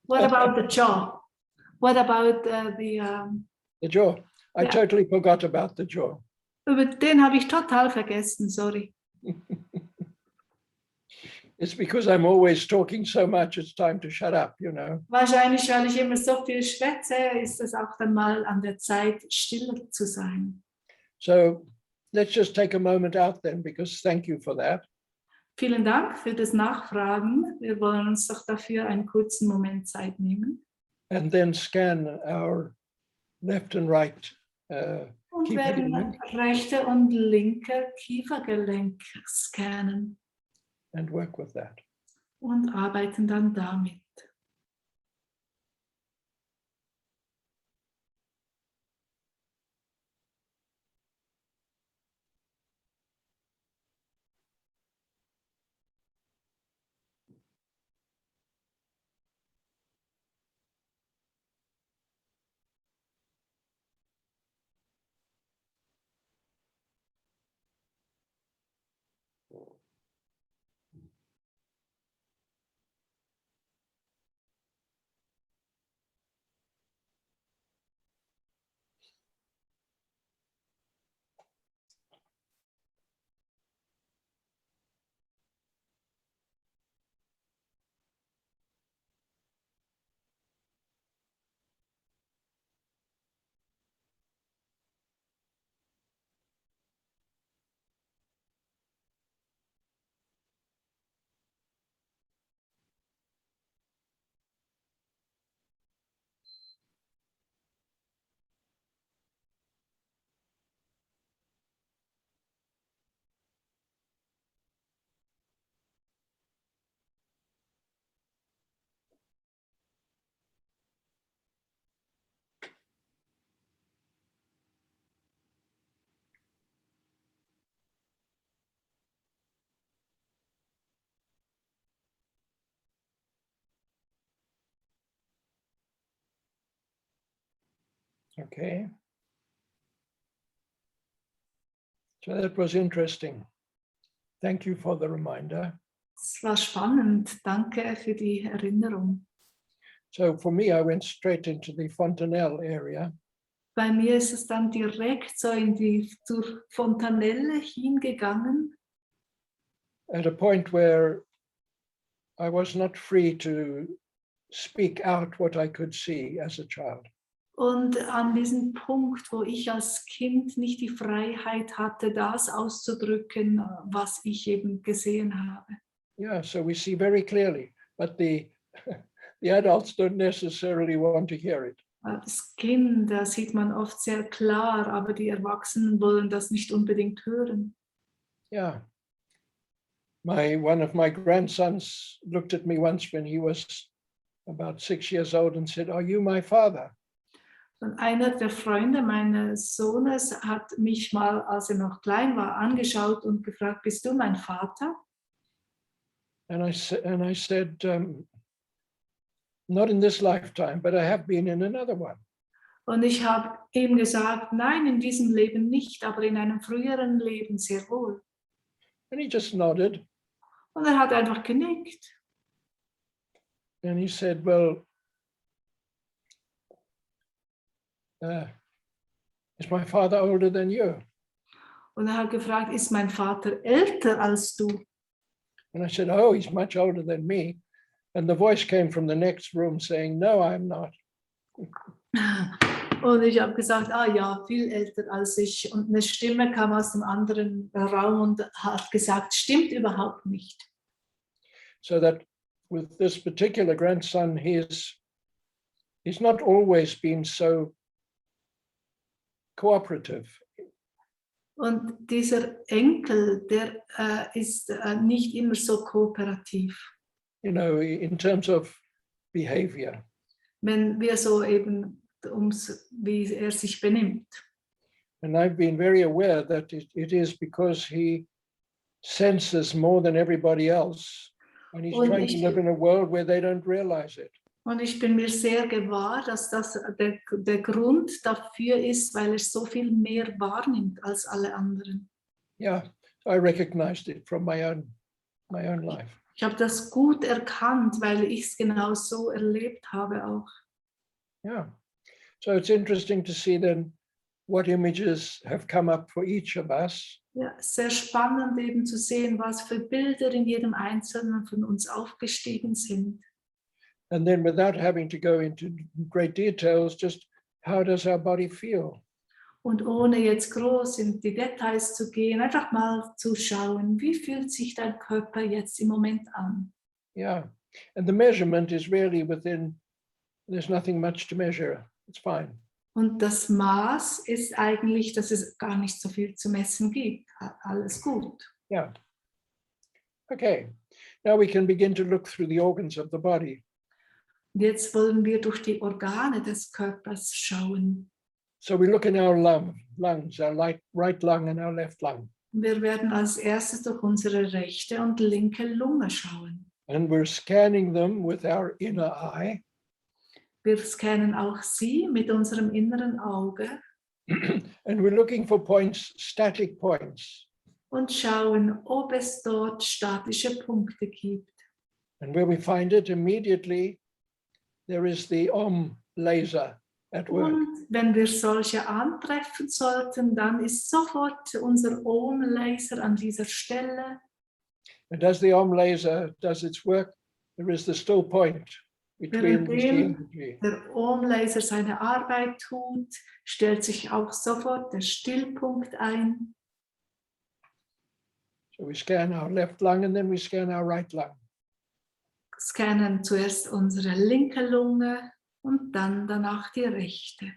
What about the jaw? What about the jaw? I Yeah. totally forgot about the jaw. Über den habe ich total vergessen, sorry. It's because I'm always talking so much, it's time to shut up, you know. Wahrscheinlich, weil ich immer so viel schwätze, ist es auch dann mal an der Zeit, stiller zu sein. So let's just take a moment out then, because thank you for that. Vielen Dank für das Nachfragen. Wir wollen uns doch dafür einen kurzen Moment Zeit nehmen. And then scan our left and right Und Kiefergelenk. werden rechte und linke Kiefergelenk scannen And work with that. und arbeiten dann damit. Okay. So that was interesting. Thank you for the reminder. Es war spannend. Danke für die Erinnerung. So for me, I went straight into the Fontanelle area. Bei mir ist es dann direkt so zur Fontanelle hingegangen, At a point where I was not free to speak out what I could see as a child. und an diesem Punkt, wo ich als Kind nicht die Freiheit hatte, das auszudrücken, was ich eben gesehen habe. Yeah, so we see very clearly, but the adults don't necessarily want to hear it. Das Kind, da sieht man oft sehr klar, aber die Erwachsenen wollen das nicht unbedingt hören. Yeah. One of my grandsons looked at me once when he was about 6 years old and said, "Are you my father?" Und einer der Freunde meines Sohnes hat mich mal, als er noch klein war, angeschaut und gefragt, bist du mein Vater? And I said, not in this lifetime, but I have been in another one. Und ich habe ihm gesagt, nein, in diesem Leben nicht, aber in einem früheren Leben sehr wohl. And he just nodded. Und er hat einfach genickt. And he said, well, is my father older than you? Und er hat gefragt, ist mein Vater älter als du? And I said, oh, he's much older than me. And the voice came from the next room saying, no, I'm not. Und ich habe gesagt, ah ja, viel älter als ich. Und eine Stimme kam aus dem anderen Raum und hat gesagt, stimmt überhaupt nicht. So that with this particular grandson, he's not always been so cooperative. Und dieser Enkel, der ist nicht immer so kooperativ. You know, in terms of behavior. Wenn wir so eben wie er sich benimmt. And I've been very aware that it is because he senses more than everybody else. And he's trying to live in a world where they don't realize it. Und ich bin mir sehr gewahr, dass das der Grund dafür ist, weil er so viel mehr wahrnimmt als alle anderen. Yeah, I recognized it from my own life. Ich habe das gut erkannt, weil ich es genau so erlebt habe auch. Yeah, so it's interesting to see then what images have come up for each of us. Ja, sehr spannend eben zu sehen, was für Bilder in jedem Einzelnen von uns aufgestiegen sind. And then without having to go into great details, just how does our body feel? Und ohne jetzt groß in die Details zu gehen, einfach mal zu schauen, wie fühlt sich dein Körper jetzt im Moment an? Yeah, and the measurement is really there's nothing much to measure. It's fine. Und das Maß ist eigentlich, dass es gar nicht so viel zu messen gibt. Alles gut. Yeah. Okay, now we can begin to look through the organs of the body. Und jetzt wollen wir durch die Organe des Körpers schauen. So we look in our lungs, our right lung and our left lung. Wir werden als erstes durch unsere rechte und linke Lunge schauen. And we're scanning them with our inner eye. Wir scannen auch sie mit unserem inneren Auge And we're looking for points, static points. und schauen, ob es dort statische Punkte gibt. And where we find it immediately, there is the laser at work. Und wenn wir solche antreffen sollten, dann ist sofort unser Ohm-Laser an dieser Stelle. And as the laser does its work, there is the still point between the G and the G. Der Ohm-Laser seine Arbeit tut, stellt sich auch sofort der Stillpunkt ein. So we scan our left lung and then we scan our right lung. Scannen zuerst unsere linke Lunge und dann danach die rechte.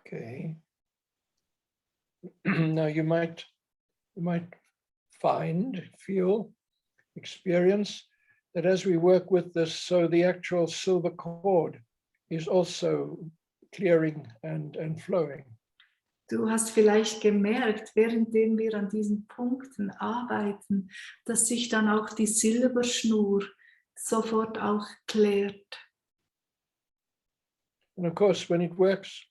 Okay. Now you might feel, experience that as we work with this, so the actual silver cord is also clearing and flowing. Du hast vielleicht gemerkt, währenddem wir an diesen Punkten arbeiten, dass sich dann auch die Silberschnur sofort auch klärt. And of course, when it works,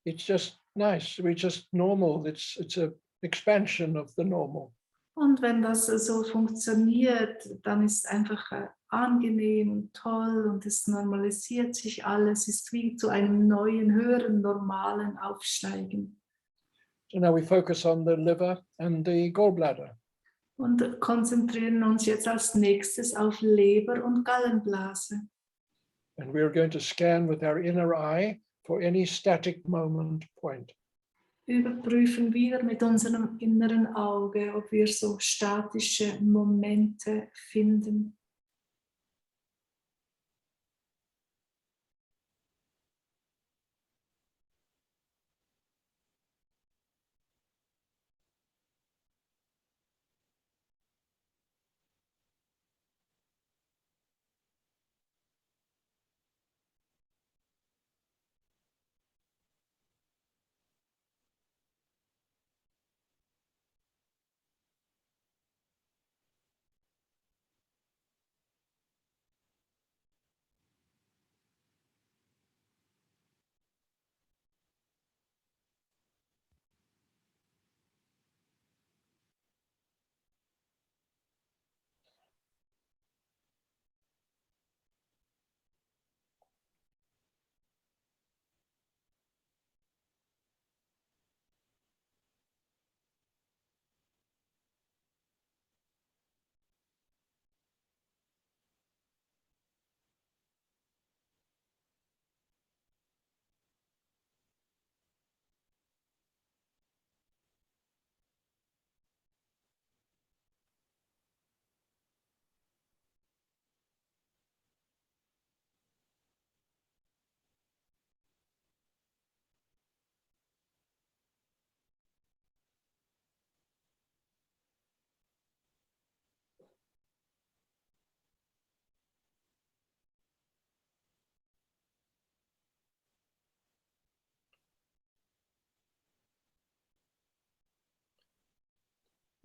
it's just nice. We're just normal. It's a expansion of the normal. Und wenn das so funktioniert, dann ist einfach angenehm und toll und es normalisiert sich alles, ist wie zu einem neuen, höheren, normalen Aufsteigen. So now we focus on the liver and the gallbladder. Und konzentrieren uns jetzt als nächstes auf Leber und Gallenblase. And we're going to scan with our inner eye for any static moment point. Überprüfen wir mit unserem inneren Auge, ob wir so statische Momente finden.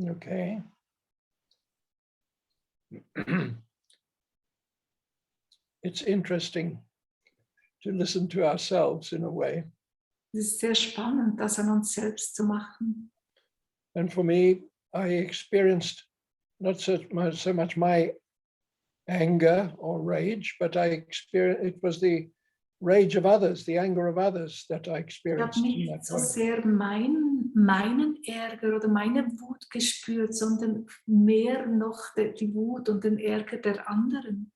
Okay. It's interesting to listen to ourselves in a way. Es ist sehr spannend, das an uns selbst zu machen. And for me, I experienced not so much my anger or rage, but it was the rage of others, the anger of others that I Ich habe experienced in nicht that so point. sehr meinen Ärger oder meine Wut gespürt, sondern mehr noch die Wut und den Ärger der anderen.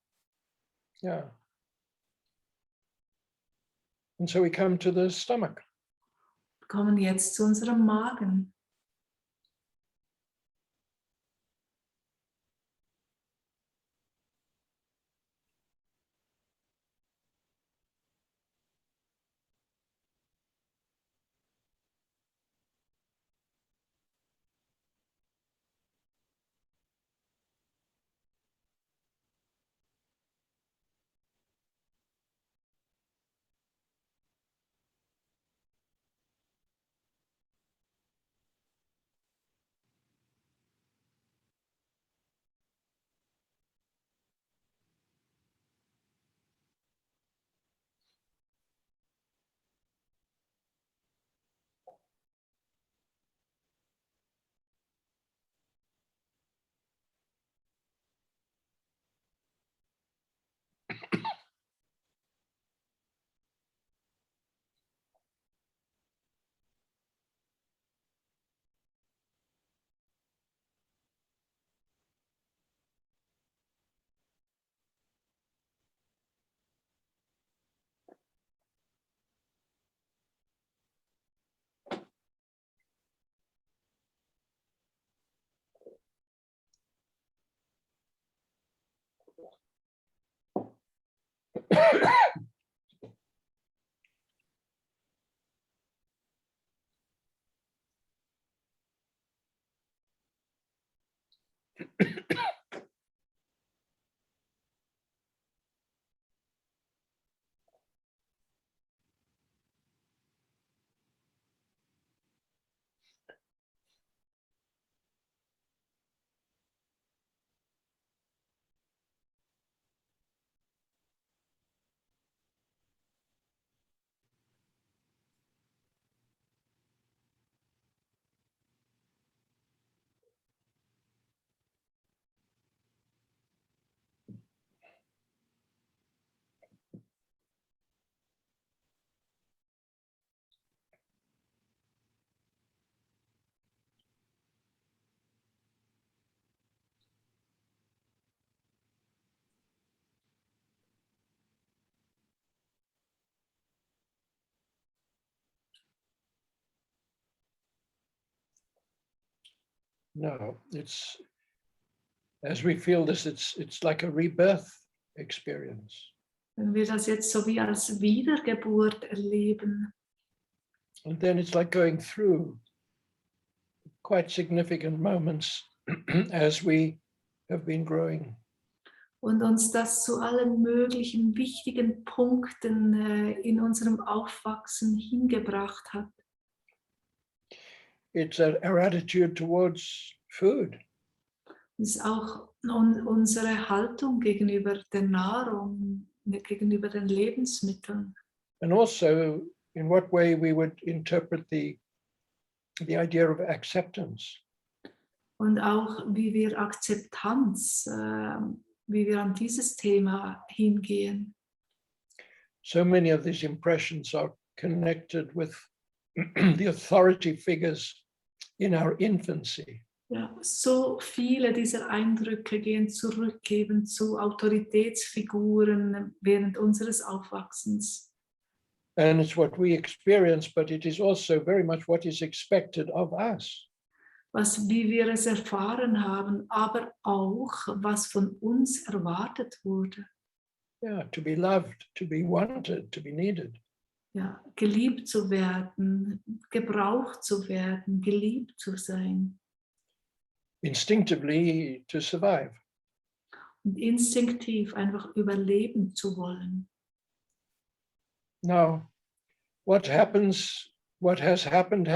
Yeah. And so we come to the stomach. Wir kommen jetzt zu unserem Magen. No, it's, as we feel this, it's like a rebirth experience. Wenn wir das jetzt so wie als Wiedergeburt erleben. And then it's like going through quite significant moments as we have been growing. Und uns das zu allen möglichen wichtigen Punkten in unserem Aufwachsen hingebracht hat. It's our attitude towards food. Das ist auch unsere Haltung gegenüber der Nahrung, gegenüber den Lebensmitteln. And also in what way we would interpret the idea of acceptance. Und auch wie wir Akzeptanz, wie wir an dieses Thema hingehen. So many of these impressions are connected with the authority figures in our infancy. Ja, so viele dieser Eindrücke gehen zurück eben zu Autoritätsfiguren während unseres Aufwachsens. And it's what we experience, but it is also very much what is expected of us. Wie wir es erfahren haben, aber auch, was von uns erwartet wurde. Yeah, to be loved, to be wanted, to be needed. Ja, geliebt zu werden, gebraucht zu werden, geliebt zu sein. Instinctively to survive. Und instinktiv einfach überleben zu wollen. Now, what happens, what has happened,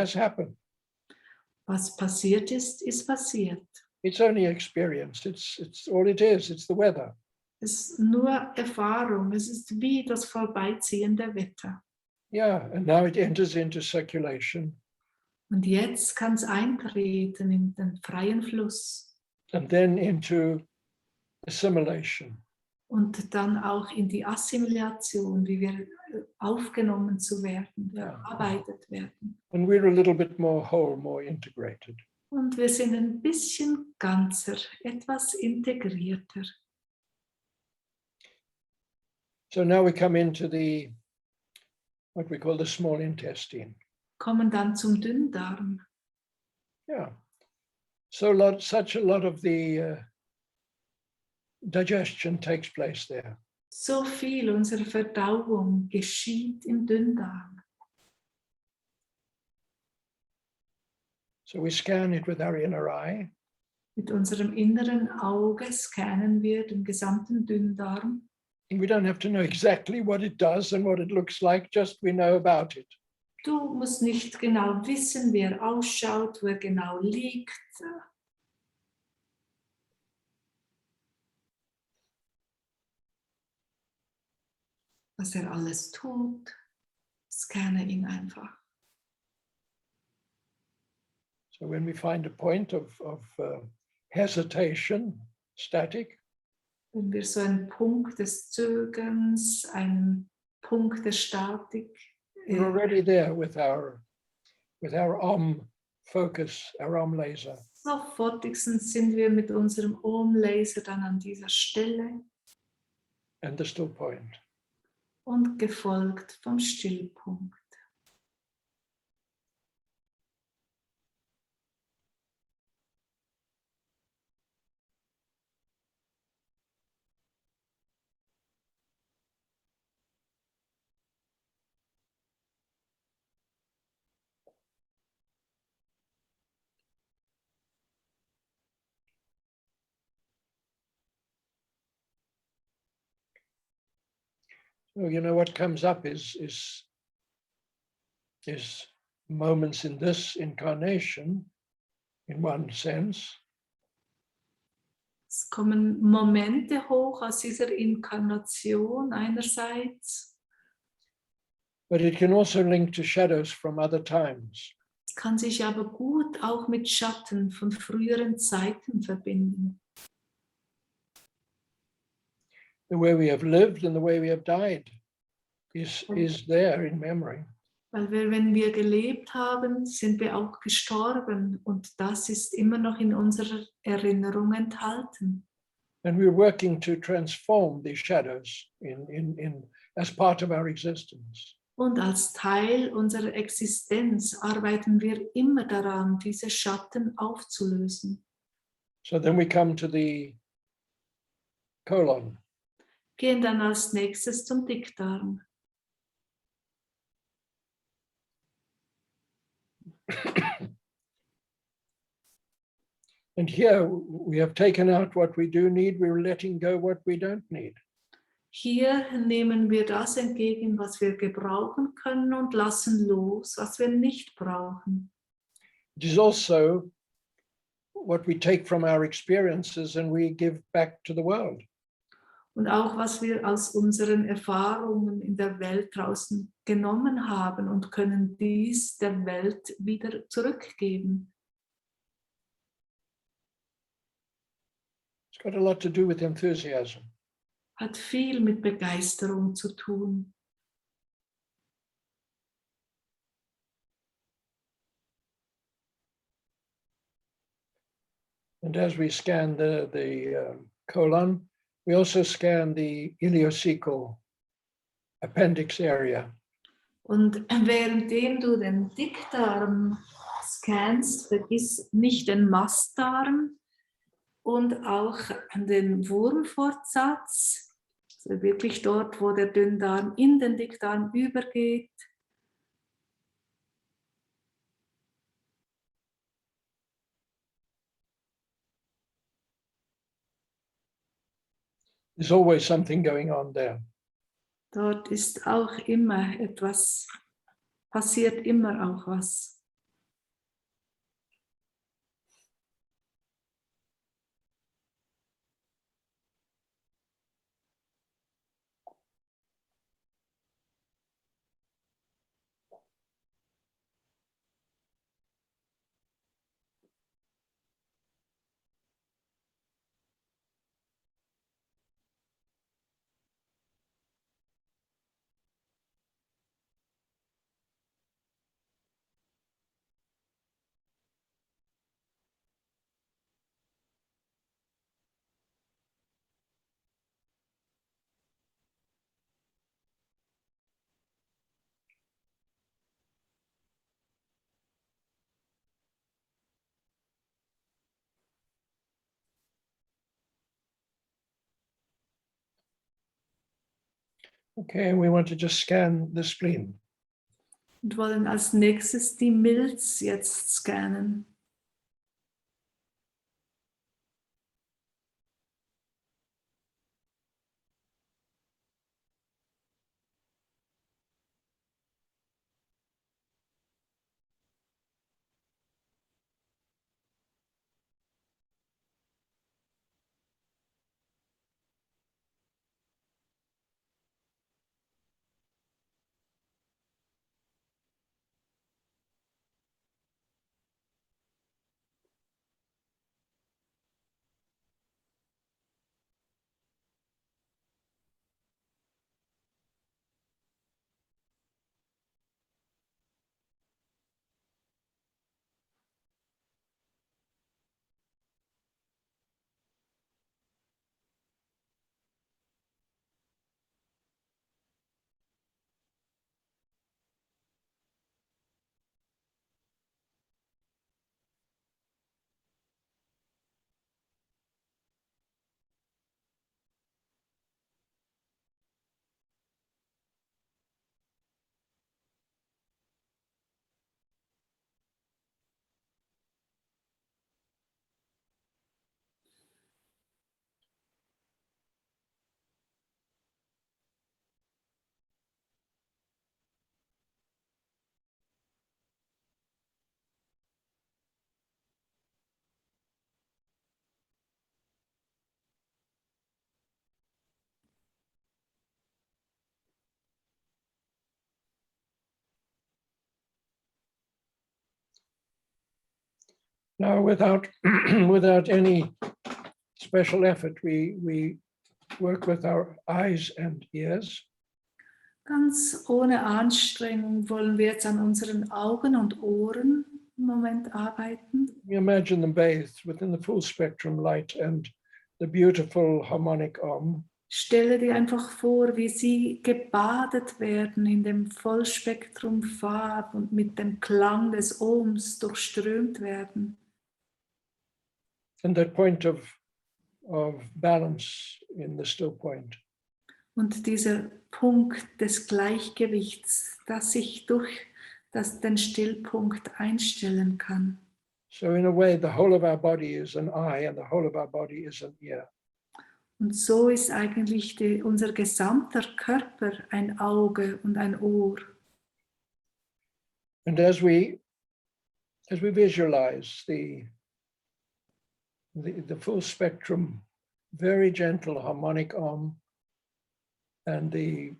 Was passiert ist, ist passiert. It's only experience, it's all it is, it's the weather. Es ist nur Erfahrung, es ist wie das vorbeiziehende Wetter. Yeah, and now it enters into circulation. Und jetzt kann es eintreten in den freien Fluss. And then into assimilation. Und dann auch in die Assimilation, wie wir aufgenommen zu werden, Ja. verarbeitet werden. And we're a little bit more whole, more integrated. Und wir sind ein bisschen ganzer, etwas integrierter. So now we come into what we call the small intestine. Kommen dann zum Dünndarm. Yeah. So such a lot of the digestion takes place there. So viel unserer Verdauung geschieht im Dünndarm. So we scan it with our inner eye. Mit unserem inneren Auge scannen wir den gesamten Dünndarm. And we don't have to know exactly what it does and what it looks like, just we know about it. Du musst nicht genau wissen, wie er ausschaut, wo er genau liegt. Was er alles tut, scanne ihn einfach. So when we find a point of hesitation, static, Wenn wir so einen Punkt des Zögerns, einen Punkt der Statik, we're already there with our focus, our laser. sofortigstens sind wir mit unserem Ohm-Laser dann an dieser Stelle And the still point. und gefolgt vom Stillpunkt. So you know what comes up is moments in this incarnation, in one sense. Es kommen Momente hoch aus dieser Inkarnation einerseits. But it can also link to shadows from other times. Es kann sich aber gut auch mit Schatten von früheren Zeiten verbinden. The way we have lived and the way we have died is there in memory. Weil wenn wir gelebt haben, sind wir auch gestorben und das ist immer noch in unserer Erinnerung enthalten. And we're working to transform these shadows in as part of our existence. Und als Teil unserer Existenz arbeiten wir immer daran, diese Schatten aufzulösen. So then we come to the colon. Gehen dann als nächstes zum Dickdarm. And here we have taken out what we do need, we're letting go what we don't need. Hier nehmen wir das entgegen, was wir gebrauchen können und lassen los, was wir nicht brauchen. It is also what we take from our experiences and we give back to the world. Und auch was wir aus unseren Erfahrungen in der Welt draußen genommen haben und können dies der Welt wieder zurückgeben. It's got a lot to do with enthusiasm. Hat viel mit Begeisterung zu tun. And as we scan the colon, we also scan the ileocecal appendix area. Und währenddem du den Dickdarm scannst, vergiss nicht den Mastdarm und auch den Wurmfortsatz, also wirklich dort, wo der Dünndarm in den Dickdarm übergeht. There's always something going on there. Dort ist auch immer etwas, passiert immer auch was. Okay, we want to just scan the spleen. Und wollen als nächstes die Milz jetzt scannen. Now, without any special effort, we work with our eyes and ears. Ganz ohne Anstrengung wollen wir jetzt an unseren Augen und Ohren im Moment arbeiten. We imagine them bathed within the full spectrum light and the beautiful harmonic Om. Stelle dir einfach vor, wie sie gebadet werden in dem Vollspektrum Farb und mit dem Klang des Ohms durchströmt werden. And that point of balance in the still point. Und dieser Punkt des Gleichgewichts, das sich durch den Stillpunkt einstellen kann. So in a way, the whole of our body is an eye and the whole of our body is an ear. Und so ist eigentlich unser gesamter Körper ein Auge und ein Ohr. And as we visualize the full spectrum, very gentle harmonic arm, and the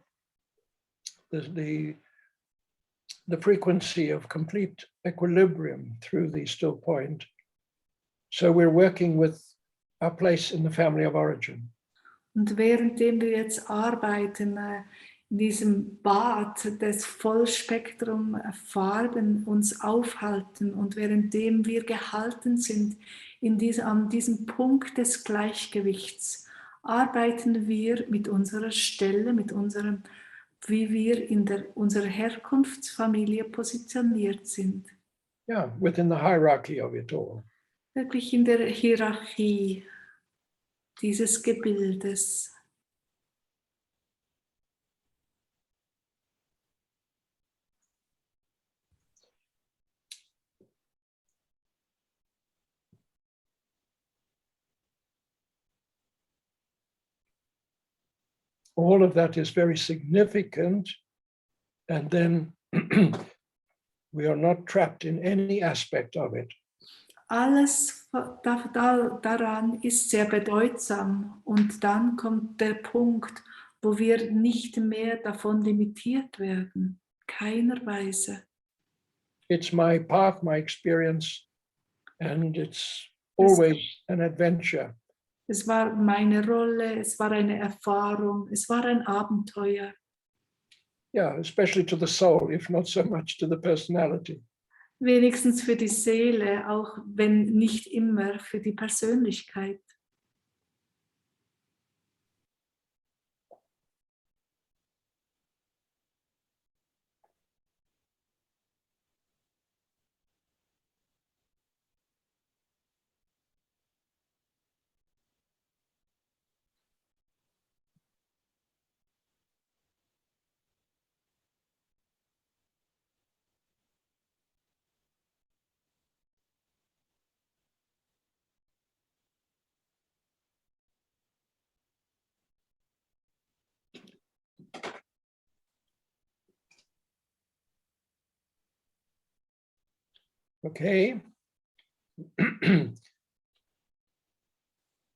frequency of complete equilibrium through the still point. So we're working with our place in the family of origin. Und währenddem wir jetzt arbeiten, in diesem Bad des Vollspektrum Farben uns aufhalten und währenddem wir gehalten sind an diesem Punkt des Gleichgewichts, arbeiten wir mit unserer Stelle, mit unserem, wie wir in unserer Herkunftsfamilie positioniert sind. Yeah, within the hierarchy of it all. Wirklich in der Hierarchie dieses Gebildes. All of that is very significant, and then we are not trapped in any aspect of it. Alles daran ist sehr bedeutsam und dann kommt der Punkt, wo wir nicht mehr davon limitiert werden, keiner Weise. It's my path, my experience, and it's always an adventure. Es war meine Rolle, es war eine Erfahrung, es war ein Abenteuer. Yeah, especially to the soul, if not so much to the personality. Wenigstens für die Seele, auch wenn nicht immer für die Persönlichkeit. Okay.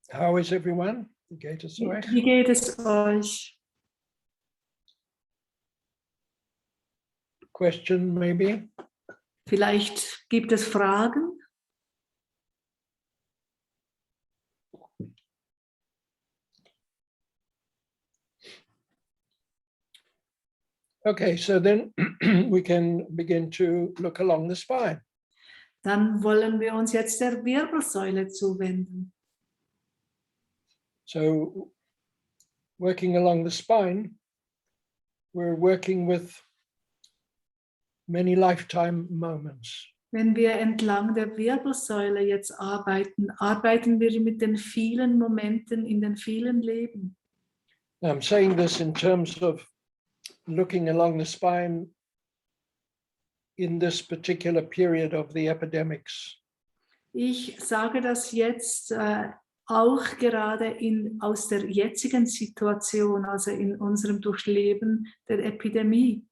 How is everyone? Geht es euch? Wie geht es euch? Question maybe? Vielleicht gibt es Fragen? Okay, so then we can begin to look along the spine. Dann wollen wir uns jetzt der Wirbelsäule zuwenden. So working along the spine, we're working with many lifetime moments. Wenn wir entlang der Wirbelsäule jetzt arbeiten, arbeiten wir mit den vielen Momenten in den vielen Leben. I'm saying this in terms of looking along the spine in this particular period of the epidemics. Ich sage das jetzt auch gerade aus der jetzigen Situation, also in unserem Durchleben der Epidemie,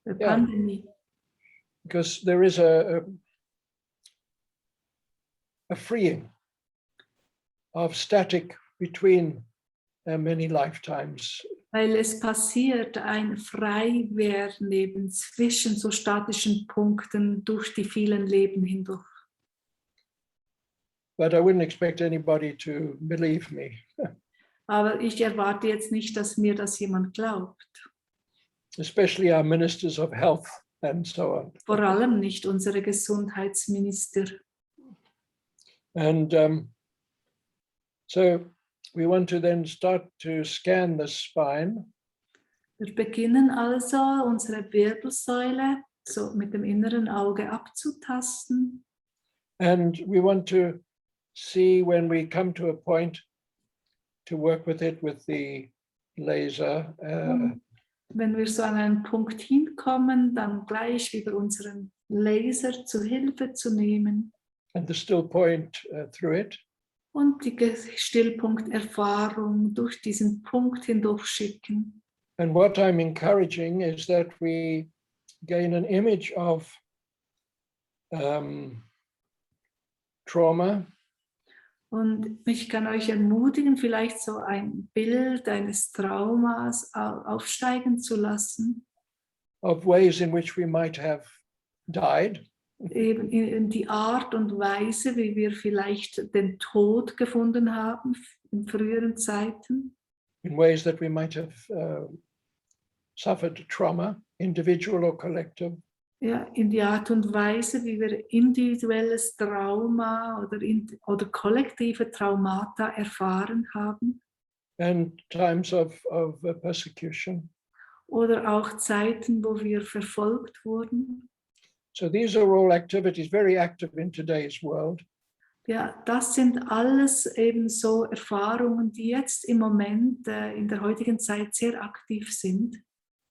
der Pandemie. Because there is a freeing of static between many lifetimes. Weil es passiert ein Freiwerden eben zwischen so statischen Punkten durch die vielen Leben hindurch. But I wouldn't expect anybody to believe me. Aber ich erwarte jetzt nicht, dass mir das jemand glaubt. Especially our ministers of health and so on. Vor allem nicht unsere Gesundheitsminister. And so We want to then start to scan the spine. Wir beginnen also unsere Wirbelsäule so mit dem inneren Auge abzutasten. And we want to see when we come to a point to work with it with the laser. Und wenn wir so an einen Punkt hinkommen, dann gleich wieder unseren Laser zu Hilfe zu nehmen And the still point through it. und die Stillpunkterfahrung durch diesen Punkt hindurch schicken. And what I'm encouraging is that we gain an image of trauma. Und ich kann euch ermutigen, vielleicht so ein Bild eines Traumas aufsteigen zu lassen. Of ways in which we might have died. Eben in die Art und Weise, wie wir vielleicht den Tod gefunden haben in früheren Zeiten. In ways that we might have suffered trauma, individual or collective. Ja, in die Art und Weise, wie wir individuelles Trauma oder kollektive Traumata erfahren haben. And times of persecution. Oder auch Zeiten, wo wir verfolgt wurden. So these are all activities very active in today's world. Ja, das sind alles eben so Erfahrungen, die jetzt im Moment in der heutigen Zeit sehr aktiv sind.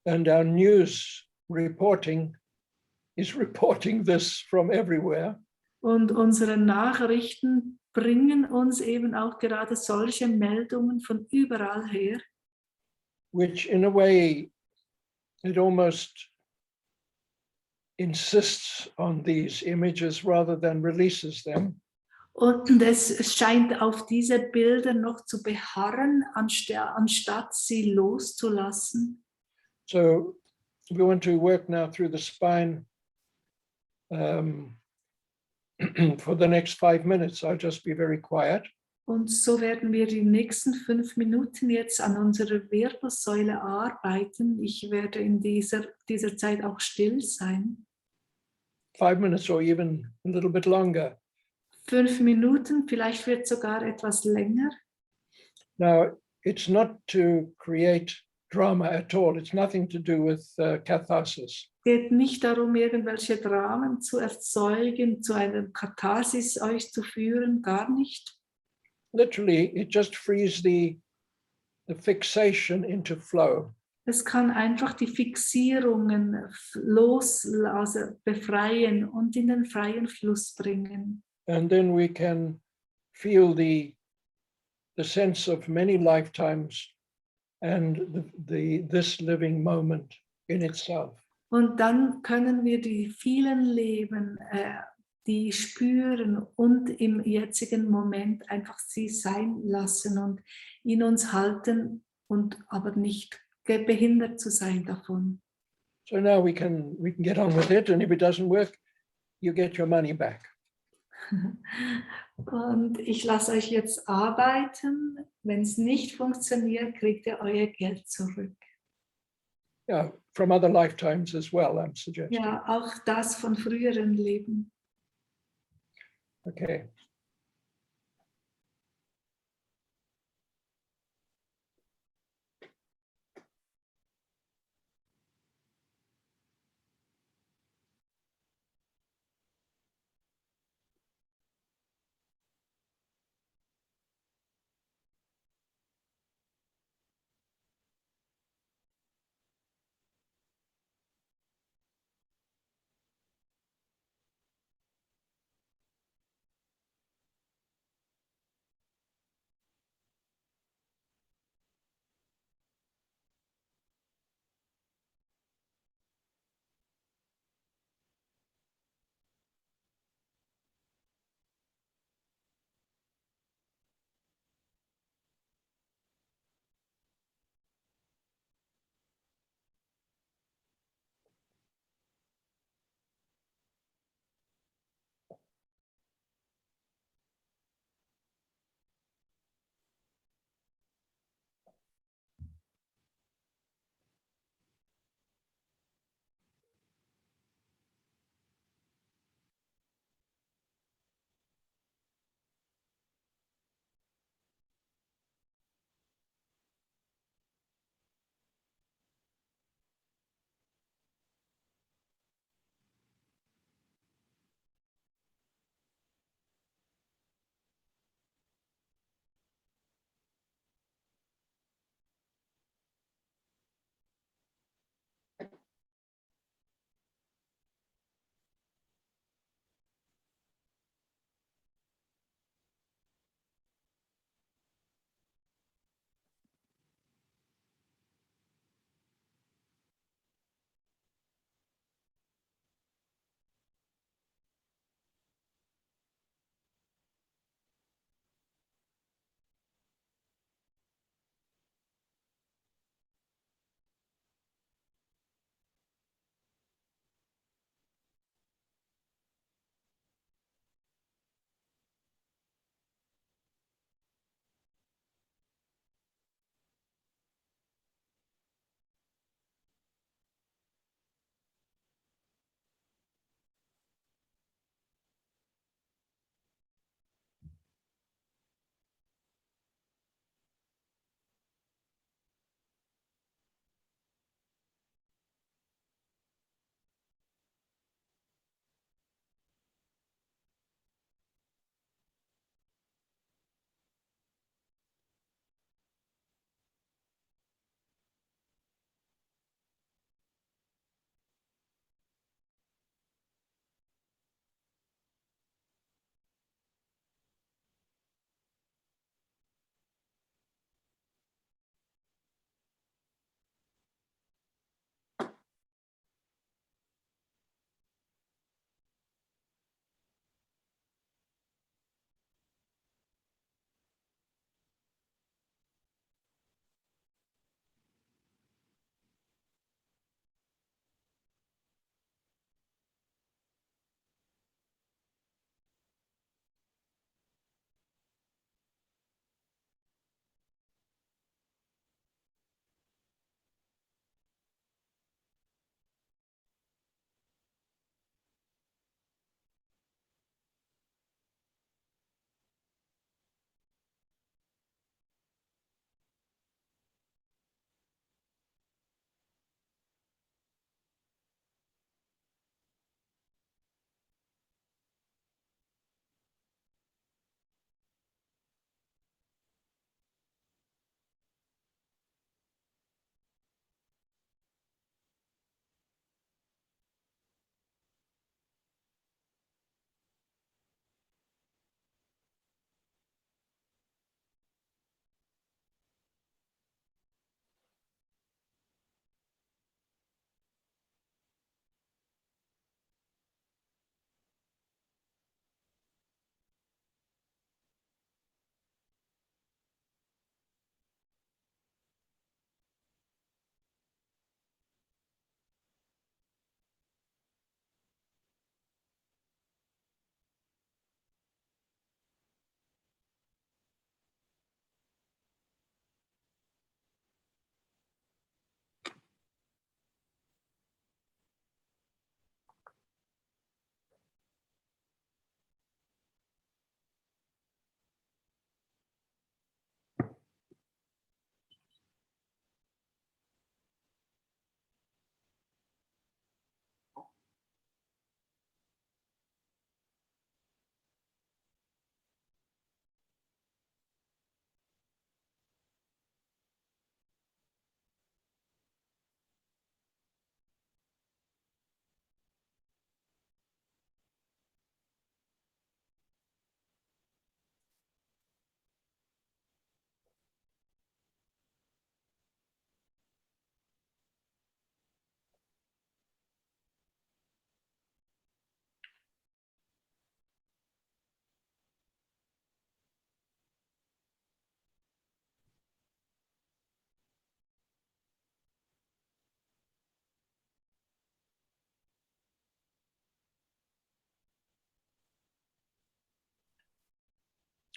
And our news reporting is reporting this from everywhere. Und unsere Nachrichten bringen uns eben auch gerade solche Meldungen von überall her. Which in a way, it almost insists on these images rather than releases them. Und es scheint auf diese Bilder noch zu beharren, anstatt sie loszulassen. So we want to work now through the spine for the next 5 minutes. I'll just be very quiet. Und so werden wir die nächsten 5 Minuten jetzt an unserer Wirbelsäule arbeiten. Ich werde in dieser Zeit auch still sein. 5 minutes or even a little bit longer. 5 Minuten, vielleicht wird sogar etwas länger. Now, it's not to create drama at all. It's nothing to do with catharsis. Es geht nicht darum, irgendwelche Dramen zu erzeugen, zu einem Katharsis euch zu führen, gar nicht. Literally, it just frees the fixation into flow. Es kann einfach die Fixierungen befreien und in den freien Fluss bringen. And then we can feel the sense of many lifetimes and this living moment in itself. Und dann können wir die vielen Leben, die spüren und im jetzigen Moment einfach sie sein lassen und in uns halten und aber nicht behindert zu sein davon. So now we can get on with it, and if it doesn't work, you get your money back. Und ich lasse euch jetzt arbeiten. Wenn es nicht funktioniert, kriegt ihr euer Geld zurück. Yeah, from other lifetimes as well, I'm suggesting. Ja, auch das von früheren Leben. Okay.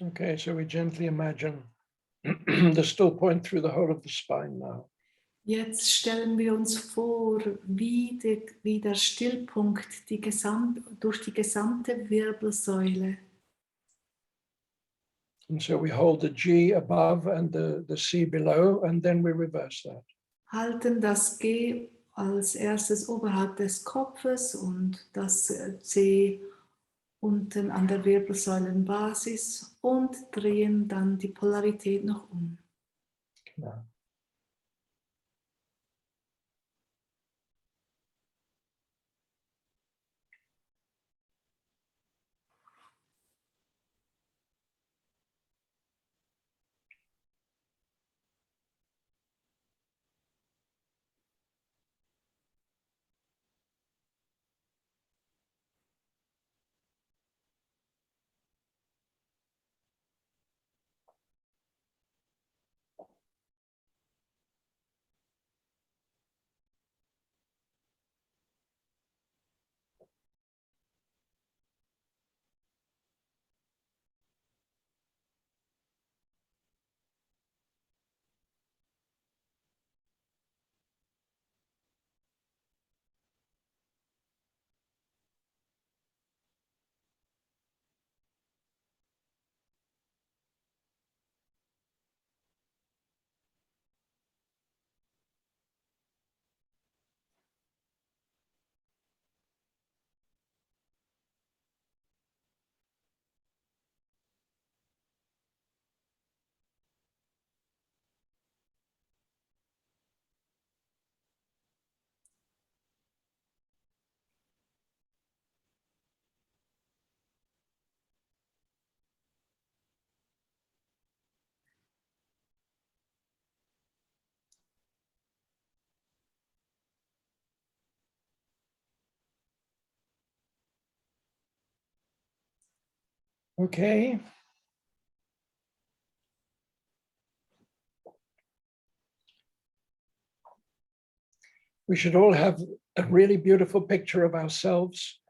Okay, so we gently imagine the still point through the whole of the spine now. Jetzt stellen wir uns vor, wie der Stillpunkt durch die gesamte Wirbelsäule. And so we hold the G above and the C below, and then we reverse that. Halten das G als erstes oberhalb des Kopfes und das C unten an der Wirbelsäulenbasis und drehen dann die Polarität noch um. Genau. Okay. We should all have a really beautiful picture of ourselves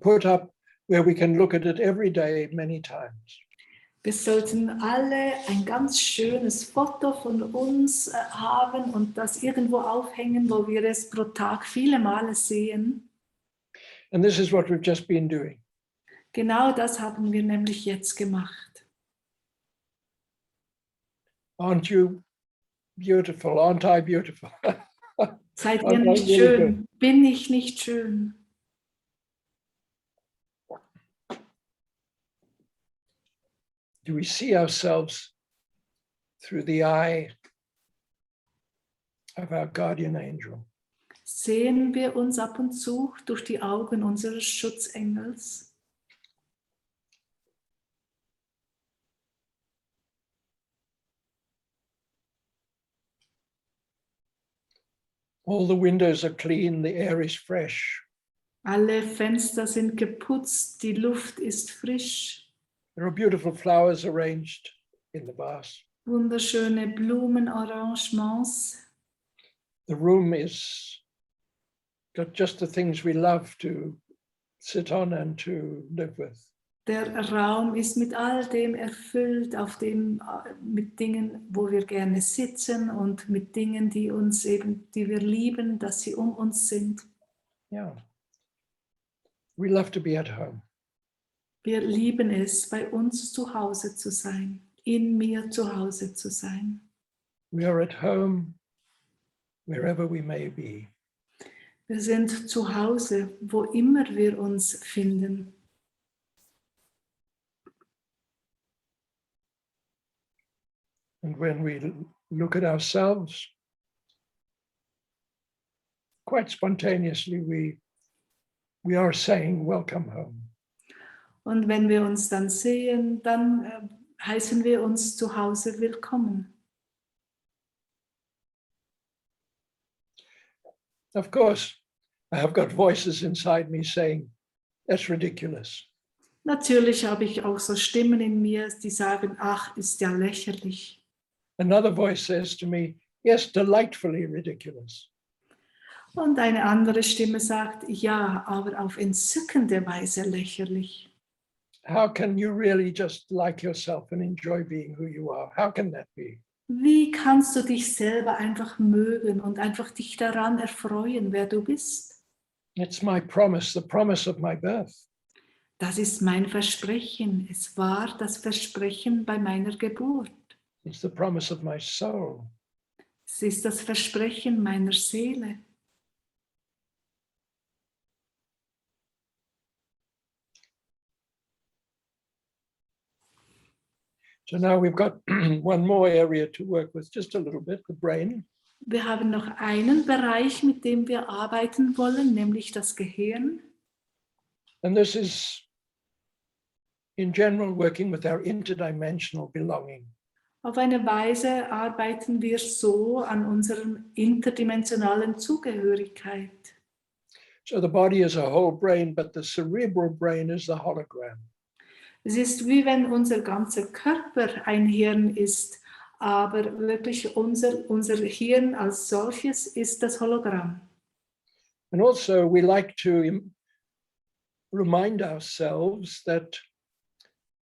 put up where we can look at it every day, many times. Wir sollten alle ein ganz schönes Foto von uns haben und das irgendwo aufhängen, wo wir es pro Tag viele Male sehen. And this is what we've just been doing. Genau das haben wir nämlich jetzt gemacht. Aren't you beautiful? Aren't I beautiful? Seid Aren't ihr I nicht really schön? good? Bin ich nicht schön? Do we see ourselves through the eye of our guardian angel? Sehen wir uns ab und zu durch die Augen unseres Schutzengels? All the windows are clean, the air is fresh. Alle Fenster sind geputzt, die Luft ist frisch. There are beautiful flowers arranged in the vase. Wunderschöne Blumenarrangements. The room is got just the things we love to sit on and to live with. Der Raum ist mit all dem erfüllt, mit Dingen, wo wir gerne sitzen und mit Dingen, die wir lieben, dass sie um uns sind. Yeah. We love to be at home. Wir lieben es, bei uns zu Hause zu sein, in mir zu Hause zu sein. We are at home wherever we may be. Wir sind zu Hause, wo immer wir uns finden. And when we look at ourselves, quite spontaneously, we are saying, welcome home. Und wenn wir uns dann sehen, dann heißen wir uns zu Hause willkommen. Of course, I have got voices inside me saying, that's ridiculous. Natürlich habe ich auch so Stimmen in mir, die sagen, ach, ist ja lächerlich. Another voice says to me, yes, delightfully ridiculous. Und eine andere Stimme sagt, ja, aber auf entzückende Weise lächerlich. how can you really just like yourself and enjoy being who you are? How can that be? Wie kannst du dich selber einfach mögen und einfach dich daran erfreuen, wer du bist? It's my promise, the promise of my birth. Das ist mein Versprechen. Es war das Versprechen bei meiner Geburt. It's the promise of my soul. Es ist das Versprechen meiner Seele. So now we've got one more area to work with, just a little bit, the brain. Wir haben noch einen Bereich, mit dem wir arbeiten wollen, nämlich das Gehirn. And this is, in general, working with our interdimensional belonging. Auf eine Weise arbeiten wir so an unserer interdimensionalen Zugehörigkeit. So the body is a whole brain, but the cerebral brain is the hologram. Es ist wie wenn unser ganzer Körper ein Hirn ist, aber wirklich unser Hirn als solches ist das Hologramm. And also we like to remind ourselves that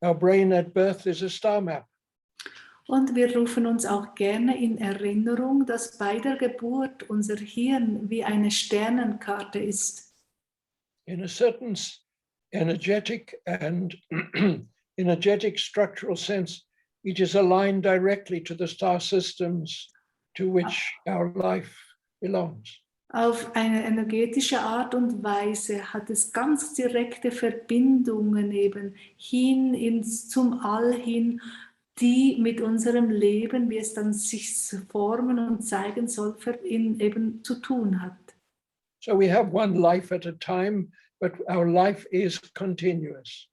our brain at birth is a star map. Und wir rufen uns auch gerne in Erinnerung, dass bei der Geburt unser Hirn wie eine Sternenkarte ist. In a certain energetic and energetic structural sense, it is aligned directly to the star systems to which our life belongs. Auf eine energetische Art und Weise hat es ganz direkte Verbindungen eben zum All hin, die mit unserem Leben, wie es dann sich formen und zeigen soll, eben zu tun hat. So we have one life at a time, but our life is continuous.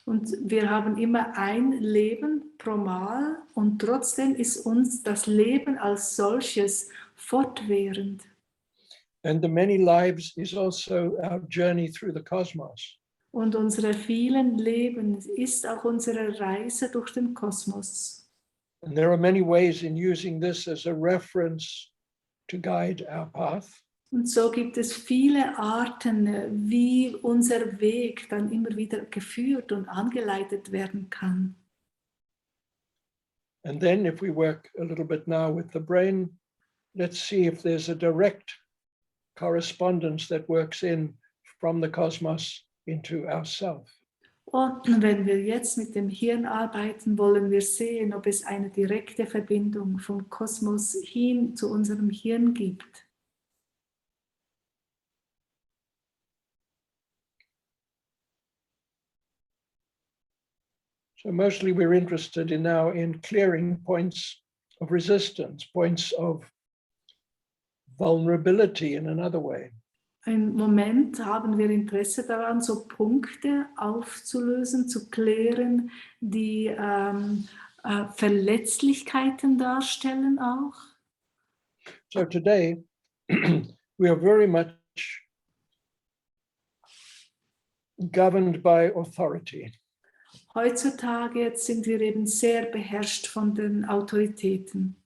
Und wir haben immer ein Leben pro Mal und trotzdem ist uns das Leben als solches fortwährend. And the many lives is also our journey through the cosmos. Und unsere vielen Leben ist auch unsere Reise durch den Kosmos. And there are many ways in using this as a reference to guide our path. Und so gibt es viele Arten, wie unser Weg dann immer wieder geführt und angeleitet werden kann. And then if we work a little bit now with the brain, let's see if there's a direct correspondence that works in from the cosmos into ourself. Und wenn wir jetzt mit dem Hirn arbeiten, wollen wir sehen, ob es eine direkte Verbindung vom Kosmos hin zu unserem Hirn gibt. So mostly we're interested in now in clearing points of resistance, points of vulnerability in another way. Im Moment haben wir Interesse daran, so Punkte aufzulösen, zu klären, die Verletzlichkeiten darstellen auch. So today we are very much governed by authority. Heutzutage jetzt sind wir eben sehr beherrscht von den Autoritäten.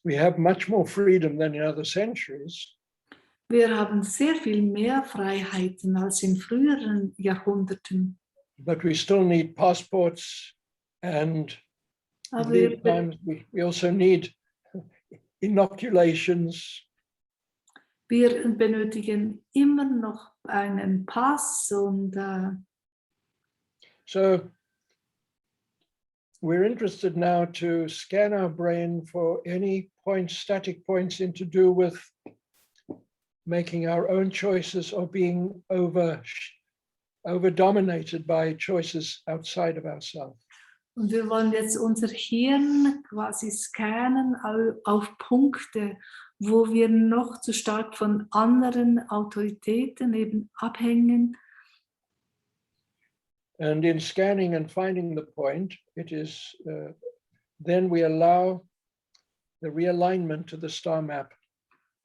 We have much more freedom than in other centuries. Wir haben sehr viel mehr Freiheiten als in früheren Jahrhunderten. But we still need passports and Aber lead times. We also need inoculations. wir benötigen immer noch einen Pass und So we're interested now to scan our brain for any points, static points in to do with making our own choices or being over dominated by choices outside of ourselves. Und wir wollen jetzt unser Hirn quasi scannen auf Punkte, wo wir noch zu stark von anderen Autoritäten eben abhängen. And in scanning and finding the point, it is then we allow the realignment to the star map.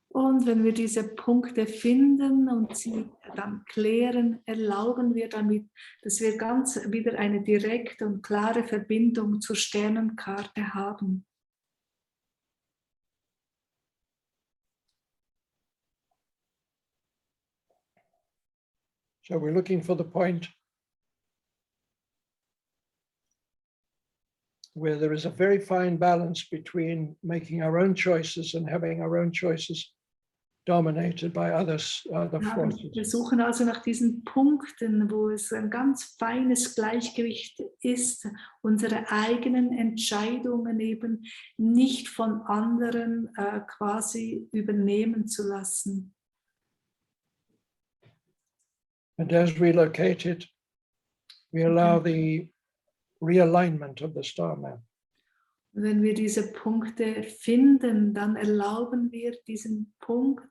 Und wenn wir diese Punkte finden und sie dann klären, erlauben wir damit, dass wir ganz wieder eine direkte und klare Verbindung zur Sternenkarte haben. So we're looking for the point where there is a very fine balance between making our own choices and having our own choices dominated by other Ja, wir forces. suchen also nach diesen Punkten, wo es ein ganz feines Gleichgewicht ist, unsere eigenen Entscheidungen eben nicht von anderen quasi übernehmen zu lassen. And as we locate it, we allow the realignment of the star map. Wenn wir diese Punkte finden, dann erlauben wir diesen Punkt,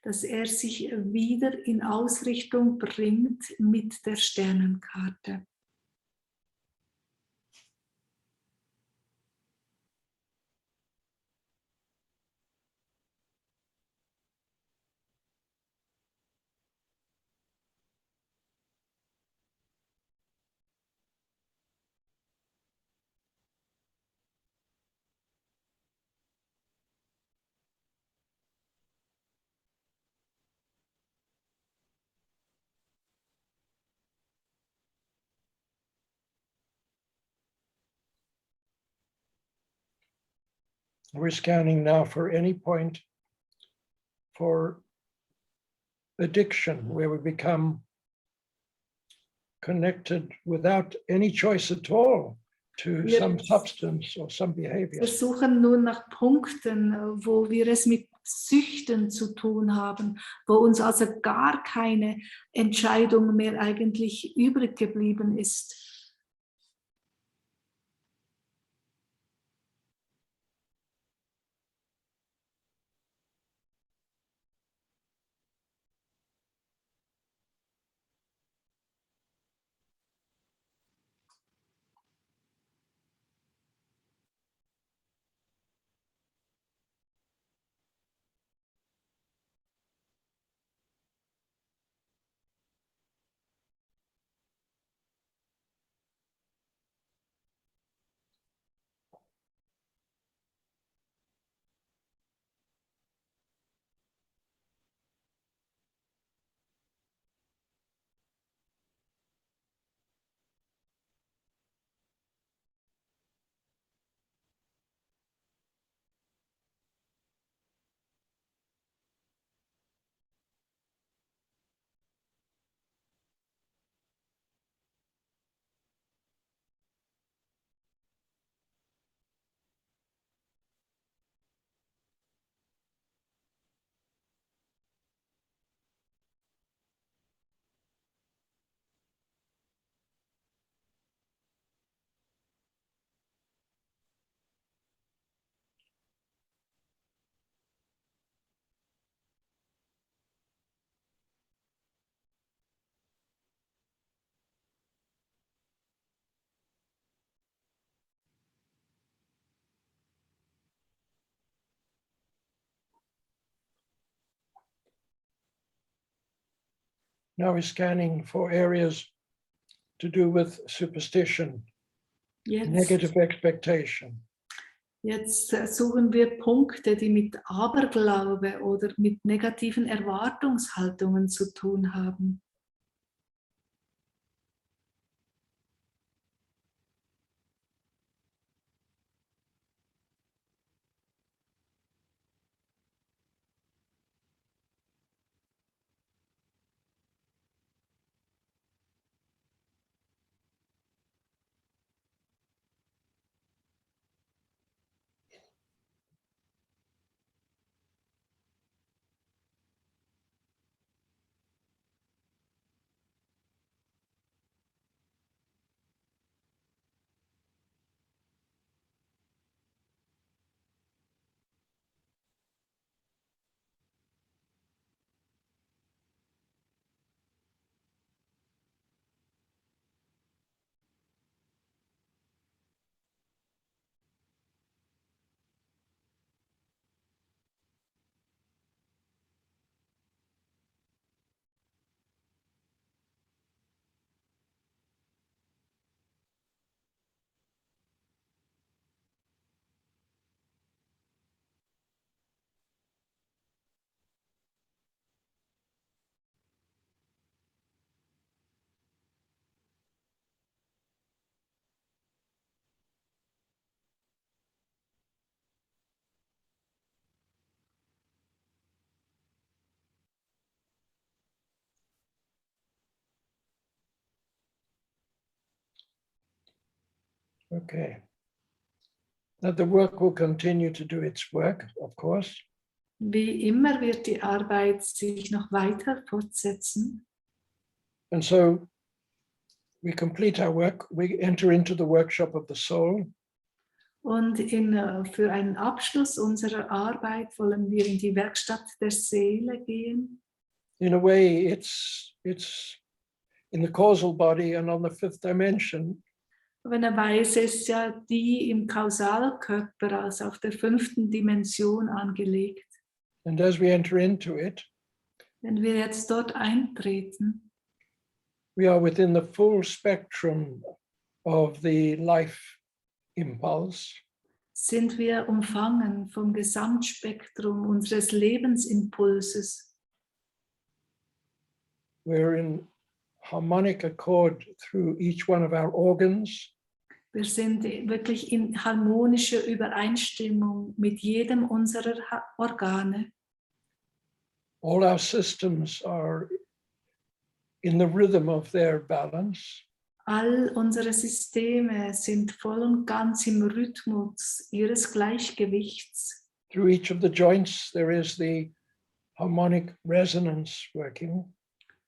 dass er sich wieder in Ausrichtung bringt mit der Sternenkarte. We're scanning now for any point for addiction, where we become connected without any choice at all to some substance or some behavior. Wir suchen nun nach Punkten, wo wir es mit Süchten zu tun haben, wo uns also gar keine Entscheidung mehr eigentlich übrig geblieben ist. Now we're scanning for areas to do with superstition, negative expectation. Jetzt suchen wir Punkte, die mit Aberglaube oder mit negativen Erwartungshaltungen zu tun haben. Okay. Now the work will continue to do its work, of course. Wie immer wird die Arbeit sich noch weiter fortsetzen. And so we complete our work, we enter into the workshop of the soul. Und für einen Abschluss unserer Arbeit wollen wir in die Werkstatt der Seele gehen. In a way, it's in the causal body and on the fifth dimension. Auf eine Weise ist ja die im Kausalkörper, also auf der 5. Dimension angelegt. And as we enter into it, Wenn wir jetzt dort eintreten, we are within the full spectrum of the life impulse. sind wir umfangen vom Gesamtspektrum unseres Lebensimpulses. We're in harmonic accord through each one of our organs. Wir sind wirklich in harmonischer Übereinstimmung mit jedem unserer Organe. All our systems are in the rhythm of their balance. All unsere Systeme sind voll und ganz im Rhythmus ihres Gleichgewichts. Through each of the joints, there is the harmonic resonance working.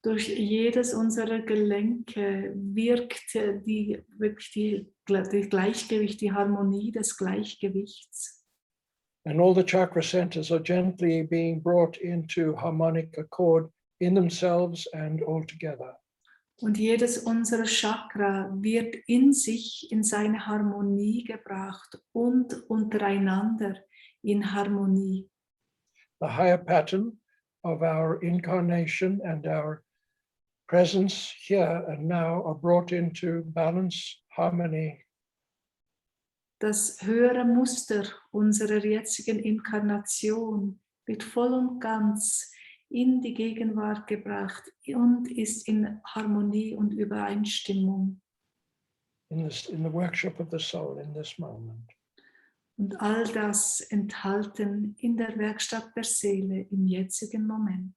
Durch jedes unserer Gelenke wirkt die Gleichgewicht, die Harmonie des Gleichgewichts. And all the chakra centers are gently being brought into harmonic accord in themselves and all together. Und jedes unserer Chakra wird in sich in seine Harmonie gebracht und untereinander in Harmonie. The higher pattern of our incarnation and our presence here and now are brought into balance, harmony. Das höhere Muster unserer jetzigen Inkarnation wird voll und ganz in die Gegenwart gebracht und ist in Harmonie und Übereinstimmung. In the workshop of the soul in this moment. Und all das enthalten in der Werkstatt der Seele im jetzigen Moment.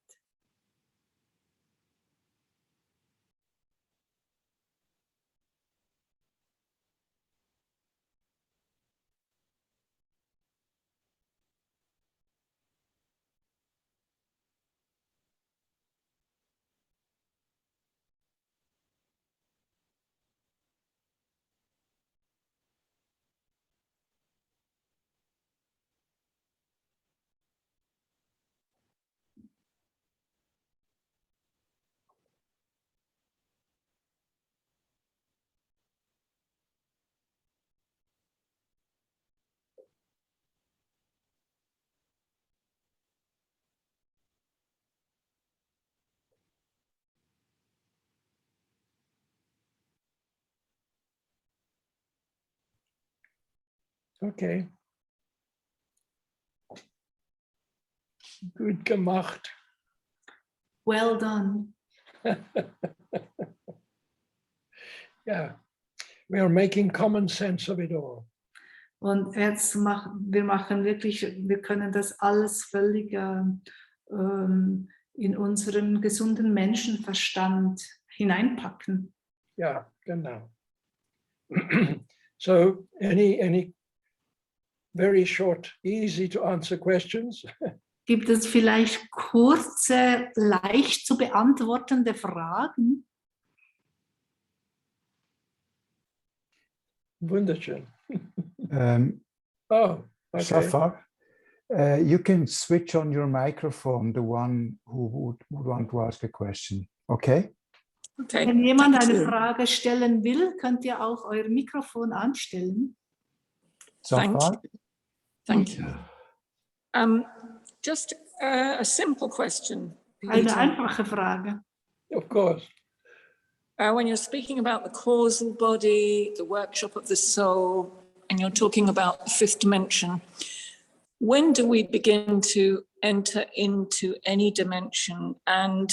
Okay. Gut gemacht. Well done. Yeah, we are making common sense of it all. Und jetzt wir machen wirklich, wir können das alles völlig in unseren gesunden Menschenverstand hineinpacken. Yeah, genau. So any very short, easy to answer questions? Gibt es vielleicht kurze, leicht zu beantwortende Fragen? Wunderschön. Oh, okay. Safar, you can switch on your microphone, the one who would want to ask a question. Okay? Okay. Wenn jemand Thank eine you. Frage stellen will, könnt ihr auch euer Mikrofon anstellen. Safar? Thank you. Just a simple question. Eine Peter. einfache Frage. Of course. When you're speaking about the causal body, the workshop of the soul, and you're talking about the fifth dimension, when do we begin to enter into any dimension? And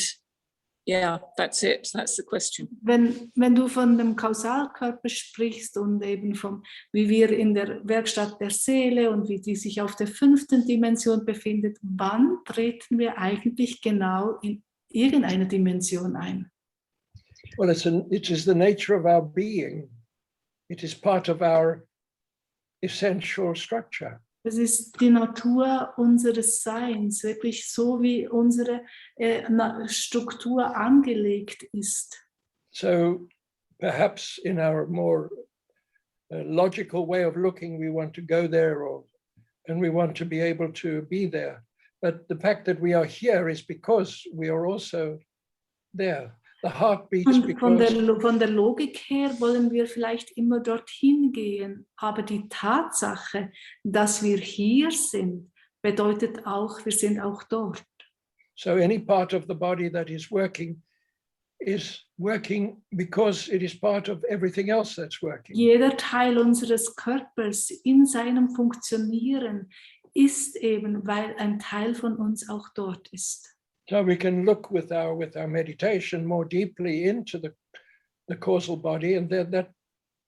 yeah, that's it. That's the question. Wenn du von dem Kausalkörper sprichst und eben wie wir in der Werkstatt der Seele und wie die sich auf der 5. Dimension befindet, wann treten wir eigentlich genau in irgendeine Dimension ein? Well, it is the nature of our being It is part of our essential structure. Es ist die Natur unseres Seins, wirklich so wie unsere Struktur angelegt ist. So perhaps in our more logical way of looking, we want to go there, and we want to be able to be there. But the fact that we are here is because we are also there. The heart beats Und von because der Logik her wollen wir vielleicht immer dorthin gehen, aber die Tatsache, dass wir hier sind, bedeutet auch, wir sind auch dort. so any part of the body that is working because it is part of everything else that's working. Jeder Teil unseres Körpers in seinem Funktionieren ist eben, weil ein Teil von uns auch dort ist. So we can look with our meditation more deeply into the causal body, and that's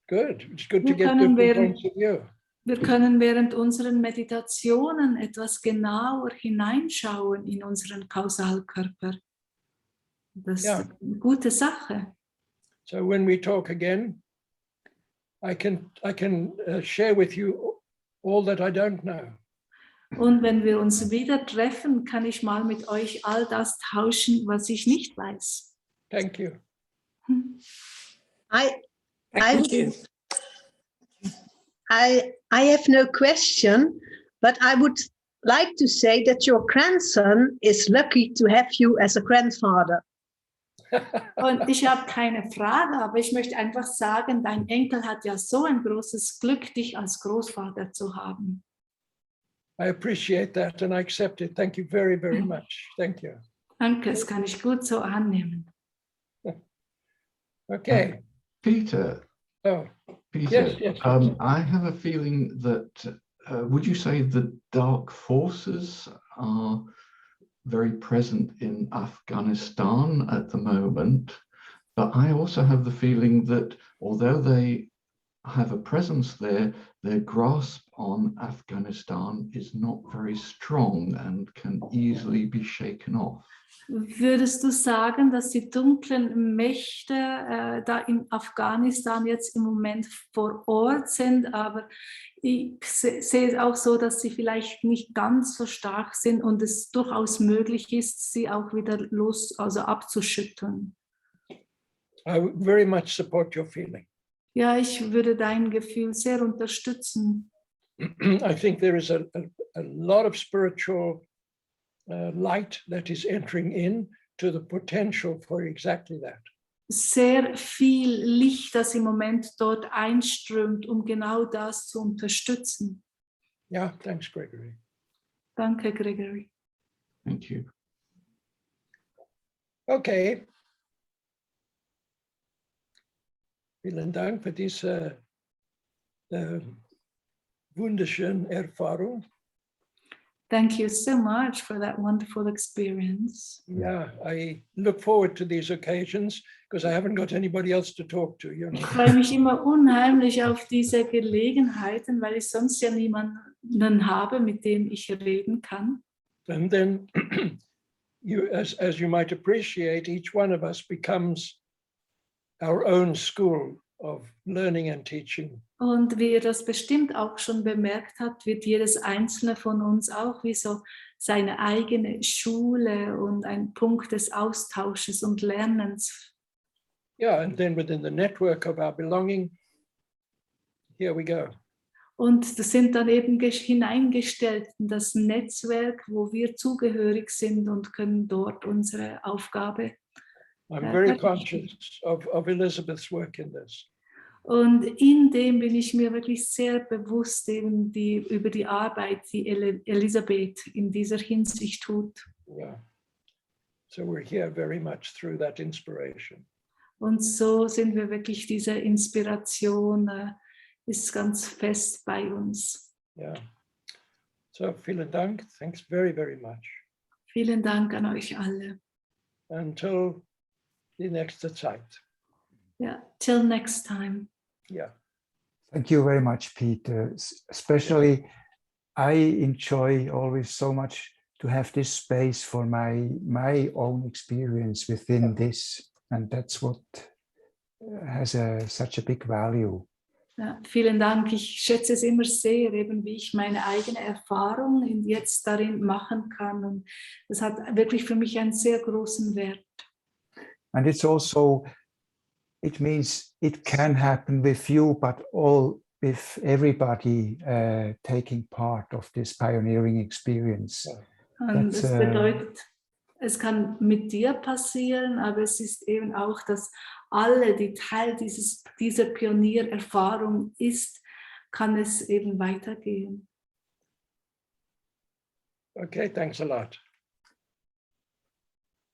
good. It's good to get different points of view. Wir können während unseren Meditationen etwas genauer hineinschauen in unseren Kausalkörper. Das ist eine gute Sache. So when we talk again, I can share with you all that I don't know. Und wenn wir uns wieder treffen, kann ich mal mit euch all das tauschen, was ich nicht weiß. Thank you. Thank you. I have no question, but I would like to say that your grandson is lucky to have you as a grandfather. Und ich habe keine Frage, aber ich möchte einfach sagen, dein Enkel hat ja so ein großes Glück, dich als Großvater zu haben. I appreciate that and I accept it. Thank you very, very much. Thank you. Danke, das kann ich gut so annehmen. Okay. Peter, Oh, Peter, yes. I have a feeling that, would you say the dark forces are very present in Afghanistan at the moment? But I also have the feeling that although they have a presence there, their grasp on Afghanistan is not very strong and can easily be shaken off. Würdest du sagen, dass die dunklen Mächte da in Afghanistan jetzt im Moment vor Ort sind, aber ich sehe es auch so, dass sie vielleicht nicht ganz so stark sind und es durchaus möglich ist, sie auch wieder abzuschütteln? I very much support your feeling. Ja, ich würde dein Gefühl sehr unterstützen. I think there is a lot of spiritual light that is entering in to the potential for exactly that. Sehr viel Licht, das im Moment dort einströmt, um genau das zu unterstützen. Yeah, thanks, Gregory. Danke, Gregory. Thank you. Okay. Vielen Dank für diese wunderschöne Erfahrung. Thank you so much for that wonderful experience. Yeah, I look forward to these occasions because I haven't got anybody else to talk to, you know. Ich freue mich immer unheimlich auf diese Gelegenheiten, weil ich sonst ja niemanden habe, mit dem ich reden kann. And then, as you might appreciate, each one of us becomes our own school of learning and teaching. Und wie ihr das bestimmt auch schon bemerkt habt, wird jedes einzelne von uns auch wie so seine eigene Schule und ein Punkt des Austausches und Lernens. Yeah, and then within the network of our belonging, here we go. Und das sind dann eben hineingestellt in das Netzwerk, wo wir zugehörig sind und können dort unsere Aufgabe. I'm very conscious of Elizabeth's work in this. Und in dem bin ich mir wirklich sehr bewusst eben über die Arbeit, die Elisabeth in dieser Hinsicht tut. Yeah. So we're here very much through that inspiration. Und so sind wir wirklich, diese Inspiration ist ganz fest bei uns. Yeah. So vielen Dank. Thanks very, very much. Vielen Dank an euch alle. Until die nächste Zeit. Yeah, till next time. Yeah. Thank you very much, Peter. Especially, I enjoy always so much to have this space for my own experience within this, and that's what has such a big value. Ja, vielen Dank. Ich schätze es immer sehr, eben wie ich meine eigene Erfahrung jetzt darin machen kann. Und das hat wirklich für mich einen sehr großen Wert. And it's also, it means it can happen with you, but all with everybody taking part of this pioneering experience. Und es bedeutet, es kann mit dir passieren, aber es ist eben auch, dass alle, die Teil dieser Pioniererfahrung ist, kann es eben weitergehen. Okay, thanks a lot.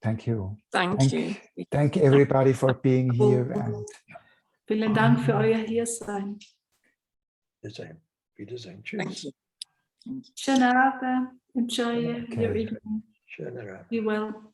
Thank you. Thank you. Thank everybody for being here. And Vielen Dank für euer Hiersein. Wiedersehen. Thank Tschüss. you. Schönen Abend. Enjoy your Okay. evening. Schöner Abend. Be well.